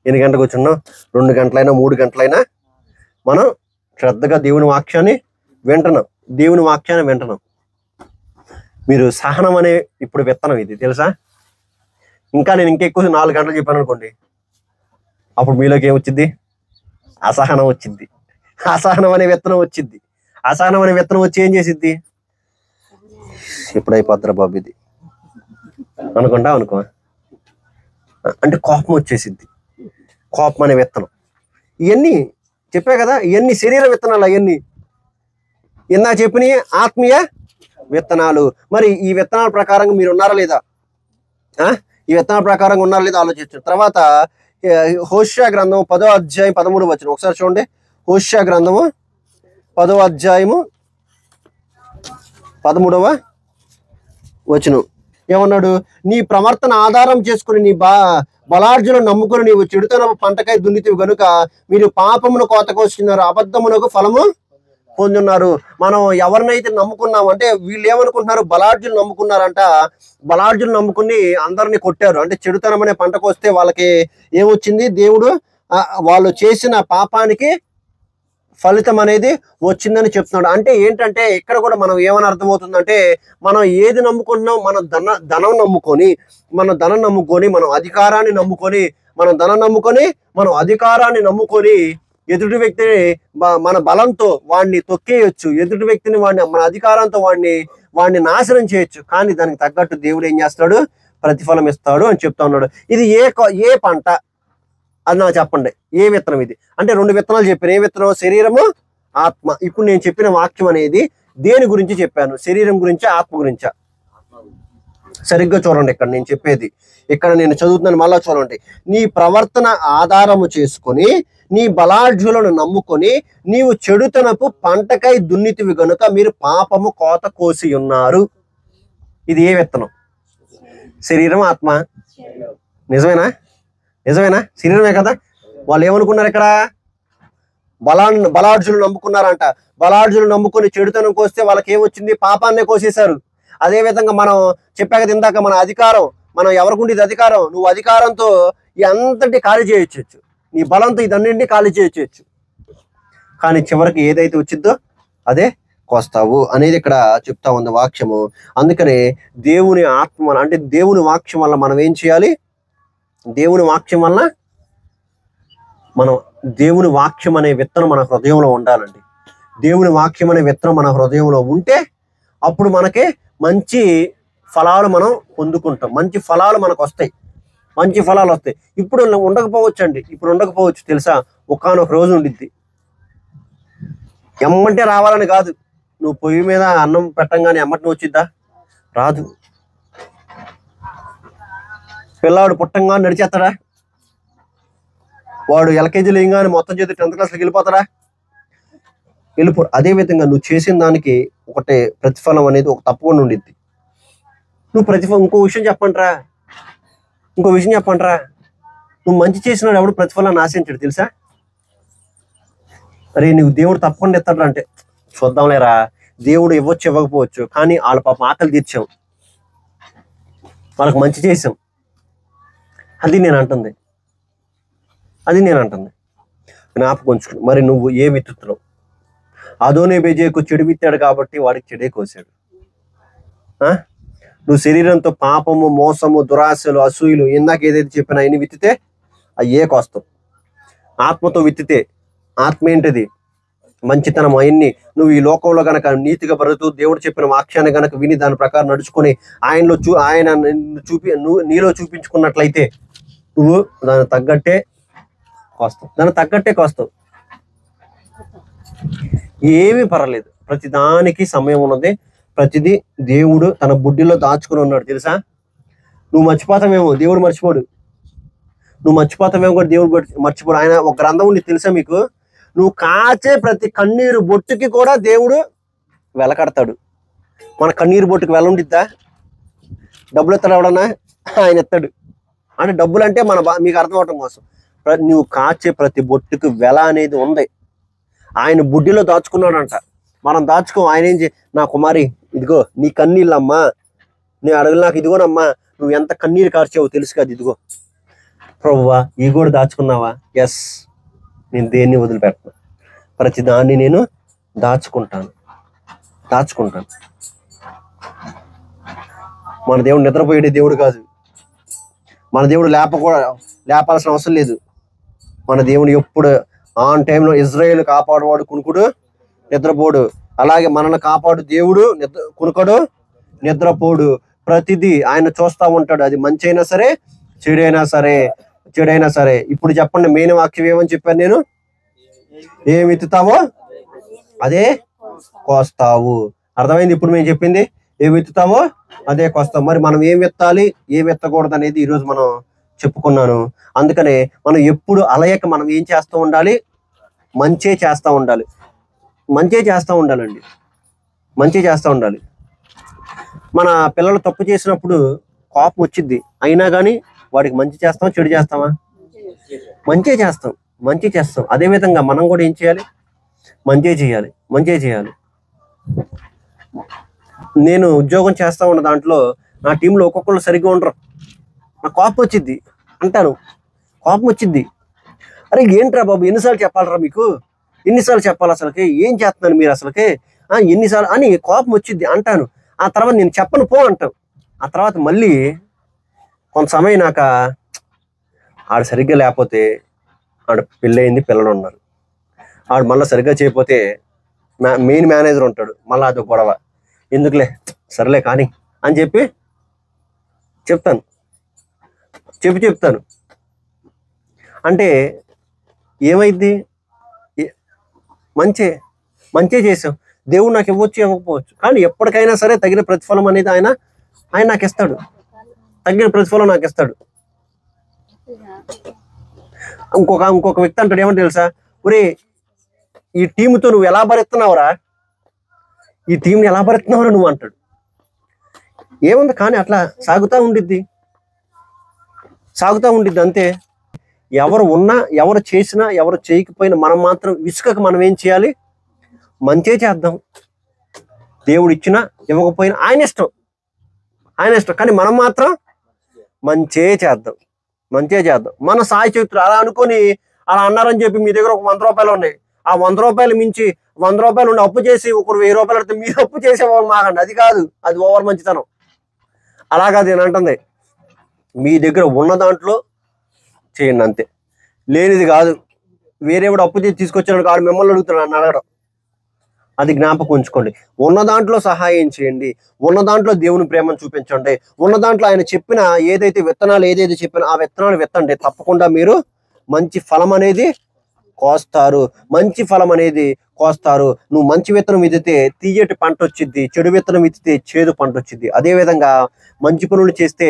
ఎన్ని గంటలకు వచ్చున్నాం, 2 గంటలైనా 3 గంటలైనా మనం శ్రద్ధగా దేవుని వాక్యాన్ని వింటున్నాం, దేవుని వాక్యాన్ని వింటున్నాం. మీరు సహనం అనే ఇప్పుడు విత్తనం ఇది తెలుసా. ఇంకా నేను ఇంకెక్కువ 4 గంటలు చెప్పాను అనుకోండి, అప్పుడు మీలోకి ఏమొచ్చింది? అసహనం వచ్చింది. అసహనం అనే విత్తనం వచ్చింది. అసహనం అనే విత్తనం వచ్చి ఏం చేసిద్ది? ఎప్పుడైపోద్దిరా బాబు ఇది అనుకో, అంటే కోపం వచ్చేసిద్ది. కోపం అనే విత్తనం. ఇవన్నీ చెప్పా కదా, ఇవన్నీ శరీర విత్తనాలు. అవన్నీ ఇందాక చెప్పినవి ఆత్మీయ విత్తనాలు. మరి ఈ విత్తనాల ప్రకారంగా మీరు ఉన్నారా లేదా? ఈ విత్తనాల ప్రకారంగా ఉన్నారా లేదా ఆలోచించండి. తర్వాత హోషేయ గ్రంథం 10వ అధ్యాయం 13వ వచనం ఒకసారి చూడండి. హోషేయ గ్రంథము 10వ అధ్యాయము 13వ వచనం ఏమన్నాడు? నీ ప్రవర్తన ఆధారం చేసుకుని నీ బలార్జును నమ్ముకుని నీవు చెడుతనపు పంటకై దున్నితివి గనుక మీరు పాపమును కోతకొస్తున్నారు, అబద్ధమునకు ఫలము పొందున్నారు. మనం ఎవరినైతే నమ్ముకున్నాం అంటే వీళ్ళు ఏమనుకుంటున్నారు? బలార్జును నమ్ముకున్నారంట. బలార్జును నమ్ముకుని అందరినీ కొట్టారు. అంటే చెడుతనం అనే పంటకు వస్తే వాళ్ళకి ఏమొచ్చింది? దేవుడు వాళ్ళు చేసిన పాపానికి ఫలితం అనేది వచ్చిందని చెప్తున్నాడు. అంటే ఏంటంటే ఇక్కడ కూడా మనం ఏమని అర్థమవుతుందంటే, మనం ఏది నమ్ముకుంటున్నాం? మనం ధనం నమ్ముకొని, మనం అధికారాన్ని నమ్ముకొని, మనం అధికారాన్ని నమ్ముకొని ఎదుటి వ్యక్తిని మన బలంతో వాడిని తొక్కేయచ్చు, ఎదుటి వ్యక్తిని మన అధికారంతో వాడిని నాశనం చేయొచ్చు. కానీ దానికి తగ్గట్టు దేవుడు ఏం చేస్తాడు? ప్రతిఫలం ఇస్తాడు అని చెప్తా ఉన్నాడు. ఇది ఏ పంట అది నాకు చెప్పండి. ఏ విత్తనం ఇది? అంటే 2 విత్తనాలు చెప్పాను. ఏ విత్తనం? శరీరము, ఆత్మ. ఇప్పుడు నేను చెప్పిన వాక్యం అనేది దేని గురించి చెప్పాను? శరీరం గురించా, ఆత్మ గురించా? సరిగ్గా చూడండి. ఇక్కడ నేను చెప్పేది, ఇక్కడ నేను చదువుతున్నాను, మళ్ళా చూడండి. నీ ప్రవర్తన ఆధారము చేసుకొని నీ బలాఢ్యులను నమ్ముకొని నీవు చెడుతనపు పంటకై దున్నితివి గనుక మీరు పాపము కోత కోసి ఉన్నారు. ఇది ఏ విత్తనం? శరీరం, ఆత్మ. నిజమేనా? శరీరమే కదా. వాళ్ళు ఏమనుకున్నారు? ఇక్కడ బలాఢ్యులు నమ్ముకున్నారంట. బలాఢ్యులు నమ్ముకొని చెడుతనం కోస్తే వాళ్ళకి ఏమొచ్చింది? పాపాన్నే కోసేశారు. అదే విధంగా మనం చెప్పాక ఇందాక మన అధికారం, మనం ఎవరికి ఉండేది అధికారం? నువ్వు అధికారంతో ఈ అంతటి ఖాళీ చేయొచ్చు, నీ బలంతో ఇదన్నింటినీ ఖాళీ చేయొచ్చు. కానీ చివరికి ఏదైతే వచ్చిందో అదే కోస్తావు అనేది ఇక్కడ చెప్తా ఉంది వాక్యము. అందుకనే దేవుని ఆత్మ అంటే దేవుని వాక్యం వల్ల మనం ఏం చేయాలి? దేవుని వాక్యం వల్ల మనం దేవుని వాక్యం అనే విత్తనం మన హృదయంలో ఉండాలండి. దేవుని వాక్యం అనే విత్తనం మన హృదయంలో ఉంటే అప్పుడు మనకి మంచి ఫలాలు మనం పొందుకుంటాం. మంచి ఫలాలు మనకు వస్తాయి. ఇప్పుడు ఉండకపోవచ్చు తెలుసా. ఒకానొక రోజు ఉండిద్ది. ఎమ్మంటే రావాలని కాదు. నువ్వు పొయ్యి మీద అన్నం పెట్టంగానే ఎమ్మటిని వచ్చిద్దా? రాదు. పిల్లాడు పుట్టంగానే నడిచేస్తాడా? వాడు ఎల్కేజీలో ఏంగానే మొత్తం చేతి 10th క్లాస్లోకి వెళ్ళిపోతాడా? అదే విధంగా నువ్వు చేసిన దానికి ఒకటే ప్రతిఫలం అనేది ఒక తప్పకుండా ఉండిద్ది. ఇంకో విషయం చెప్పండిరా, నువ్వు మంచి చేసినాడు ఎవడు ప్రతిఫలాన్ని ఆశించాడు తెలుసా. అరే నువ్వు దేవుడు తప్పకుండా ఇస్తాడు అంటే చూద్దాంలేరా, దేవుడు ఇవ్వచ్చు ఇవ్వకపోవచ్చు, కానీ వాళ్ళ పాపం ఆకలి తీర్చాం, వాళ్ళకి మంచి చేసాం. అది నేను అంటుంది జ్ఞాపకం ఉంచుకుని. మరి నువ్వు ఏ విత్తుతున్నావు? అదోనిబెజెకు చెడు విత్తాడు కాబట్టి వాడికి చెడే కోసాడు. నువ్వు శరీరంతో పాపము, మోసము, దురాశలు, అసూయలు ఇందాక ఏదైతే చెప్పినా ఇన్ని విత్తితే అయ్యే కోస్తావు. ఆత్మతో విత్తితే, ఆత్మ ఏంటిది? మంచితనం. అవన్నీ నువ్వు ఈ లోకంలో గనక నీతిగా బ్రతుకుతూ దేవుడు చెప్పిన వాక్యాన్ని గనక విని దాని ప్రకారం నడుచుకొని ఆయన నీలో చూపించుకున్నట్లయితే నువ్వు దానికి తగ్గట్టే కోస్తావు. ఏమీ పర్వాలేదు, ప్రతిదానికి సమయం ఉన్నది. ప్రతిదీ దేవుడు తన బుడ్డిలో దాచుకుని ఉన్నాడు తెలుసా. నువ్వు మర్చిపోతావేమో, దేవుడు మర్చిపోడు. నువ్వు మర్చిపోతావేమో కూడా దేవుడు మర్చిపోడు. ఆయన ఒక గ్రంథం ఉంది తెలుసా మీకు. నువ్వు కాచే ప్రతి కన్నీరు బొట్టుకి కూడా దేవుడు వెలకడతాడు. మన కన్నీరు బొట్టుకి వెల ఉండిద్దా? డబ్బులు ఎత్తాడు ఎవడన్నా? ఆయన ఎత్తాడు. అంటే డబ్బులు అంటే మీకు అర్థం అవటం కోసం నువ్వు కాచే ప్రతి బొట్టుకు వెల అనేది ఉంది. ఆయన బుడ్డిలో దాచుకున్నాడంట, మనం దాచుకో. ఆయన ఏం నా కుమారి ఇదిగో నీ కన్నీళ్ళమ్మా, నీ అడుగులు నాకు ఇదిగోనమ్మా, నువ్వు ఎంత కన్నీరు కార్చావో తెలుసు కదా, ఇదిగో ప్రభువా ఈ కూడా దాచుకున్నావా? ఎస్, నేను దేన్ని వదిలిపెట్టను, ప్రతి దాన్ని నేను దాచుకుంటాను. మన దేవుడు నిద్రపోయేడే దేవుడు కాదు. మన దేవుడు లేపాల్సిన అవసరం లేదు. మన దేవుడు ఎప్పుడు ఆన్ టైంలో ఇజ్రాయేల్ కాపాడువాడు కునుకుడు నిద్రపోడు. అలాగే మనల్ని కాపాడు దేవుడు కునుకడు నిద్రపోడు. ప్రతిదీ ఆయన చూస్తూ ఉంటాడు, అది మంచి అయినా సరే చెడైనా సరే. ఇప్పుడు చెప్పండి, మెయిన్ వాక్యం ఏమని చెప్పాను నేను? ఏం విత్తుతావో అదే కోస్తావు. అర్థమైంది ఇప్పుడు మేము చెప్పింది? ఏం విత్తుతావో అదే కోస్తావు. మరి మనం ఏం విత్తాలి, ఏం విత్తకూడదు అనేది ఈరోజు మనం చెప్పుకున్నాను. అందుకనే మనం ఎప్పుడు అలయక మనం ఏం చేస్తూ ఉండాలి? మంచే చేస్తూ ఉండాలండి, మంచే చేస్తూ ఉండాలి. మన పిల్లలు తప్పు చేసినప్పుడు కోపం వచ్చిద్ది, అయినా కానీ వాడికి మంచి చేస్తామా చెడు చేస్తామా? మంచి చేస్తాం. అదేవిధంగా మనం కూడా ఏం చేయాలి? మంచే చేయాలి. నేను ఉద్యోగం చేస్తా ఉన్న దాంట్లో నా టీంలో ఒక్కొక్కరు సరిగ్గా ఉండరు. నాకు కోపం వచ్చిద్ది అంటాను, కోపం వచ్చిద్ది. అరే ఏంట్రా బాబు, ఎన్నిసార్లు చెప్పాలరా మీకు, ఎన్నిసార్లు చెప్పాలి అసలుకి, ఏం చేస్తున్నారు మీరు అసలుకి, ఎన్నిసార్లు అని కోపం వచ్చిద్ది అంటాను. ఆ తర్వాత నేను చెప్పను పో అంటాను. ఆ తర్వాత మళ్ళీ కొంత సమయం నాక ఆడు సరిగ్గా లేకపోతే, ఆడు పెళ్ళయింది, పిల్లలు ఉన్నారు, ఆడు మళ్ళీ సరిగ్గా చేయకపోతే మెయిన్ మేనేజర్ ఉంటాడు, మళ్ళీ అది గొడవ. ఎందుకులే సరేలే కానీ అని చెప్తాను. అంటే ఏమైంది? మంచే చేసాం. దేవుడు నాకు ఇవ్వకపోవచ్చు, కానీ ఎప్పటికైనా సరే తగిన ప్రతిఫలం అనేది ఆయన నాకు ఇస్తాడు. తగిన ప్రతిఫలం నాకు ఇస్తాడు. ఇంకొక వ్యక్తి అంటాడు, ఏమంటే తెలుసా, ఒరే ఈ టీముతో నువ్వు ఎలా భరిస్తున్నావురా, ఈ టీంని ఎలా భరిస్తున్నావురా నువ్వు అంటాడు. ఏముంది కానీ అట్లా సాగుతూ ఉండిద్ది అంతే. ఎవరు ఉన్నా, ఎవరు చేసినా, ఎవరు చేయకపోయినా మనం మాత్రం విసుకకు మనం ఏం చేయాలి? మంచే చేద్దాం. దేవుడు ఇచ్చినా ఇవ్వకపోయినా ఆయన ఇష్టం. కానీ మనం మాత్రం మంచే చేద్దాం. మన సాయి శక్తులు అలా అనుకొని అలా అన్నారని చెప్పి మీ దగ్గర ఒక 100 రూపాయలు ఉన్నాయి, ఆ 100 రూపాయలు మించి 100 రూపాయలు ఉండి అప్పు చేసి ఒకరు 1000 రూపాయలు అడితే మీరు అప్పు చేసేవాళ్ళు మాకండి, అది కాదు, అది ఓవర్ మంచితనం. అలా కాదు నేను అంటుంది, మీ దగ్గర ఉన్న దాంట్లో చేయండి అంతే. లేనిది కాదు, వేరే కూడా అప్పు చేసి తీసుకొచ్చాడు కాదు మిమ్మల్ని అడుగుతున్నాడు అని అడగడం, అది జ్ఞాపకం ఉంచుకోండి. ఉన్న దాంట్లో సహాయం చేయండి, ఉన్న దాంట్లో దేవుని ప్రేమను చూపించండి, ఉన్న దాంట్లో ఆయన చెప్పిన విత్తనాలు ఏదైతే చెప్పినా ఆ విత్తనాలు విత్తండి. తప్పకుండా మీరు మంచి ఫలం అనేది కోస్తారు. నువ్వు మంచి విత్తనం విత్తితే తీయటి పంట వచ్చిద్ది, చెడు విత్తనం విత్తితే చేదు పంట వచ్చిద్ది. అదేవిధంగా మంచి పనులు చేస్తే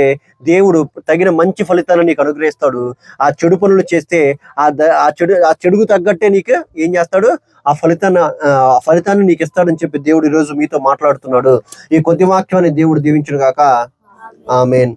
దేవుడు తగిన మంచి ఫలితాలను నీకు అనుగ్రహిస్తాడు. ఆ చెడు పనులు చేస్తే ఆ చెడుకు తగ్గట్టే నీకు ఏం చేస్తాడు? ఆ ఫలితాన్ని నీకు ఇస్తాడని చెప్పి దేవుడు ఈరోజు మీతో మాట్లాడుతున్నాడు. ఈ కొద్ది వాక్యాన్ని దేవుడు దీవించును గాక. ఆమేన్.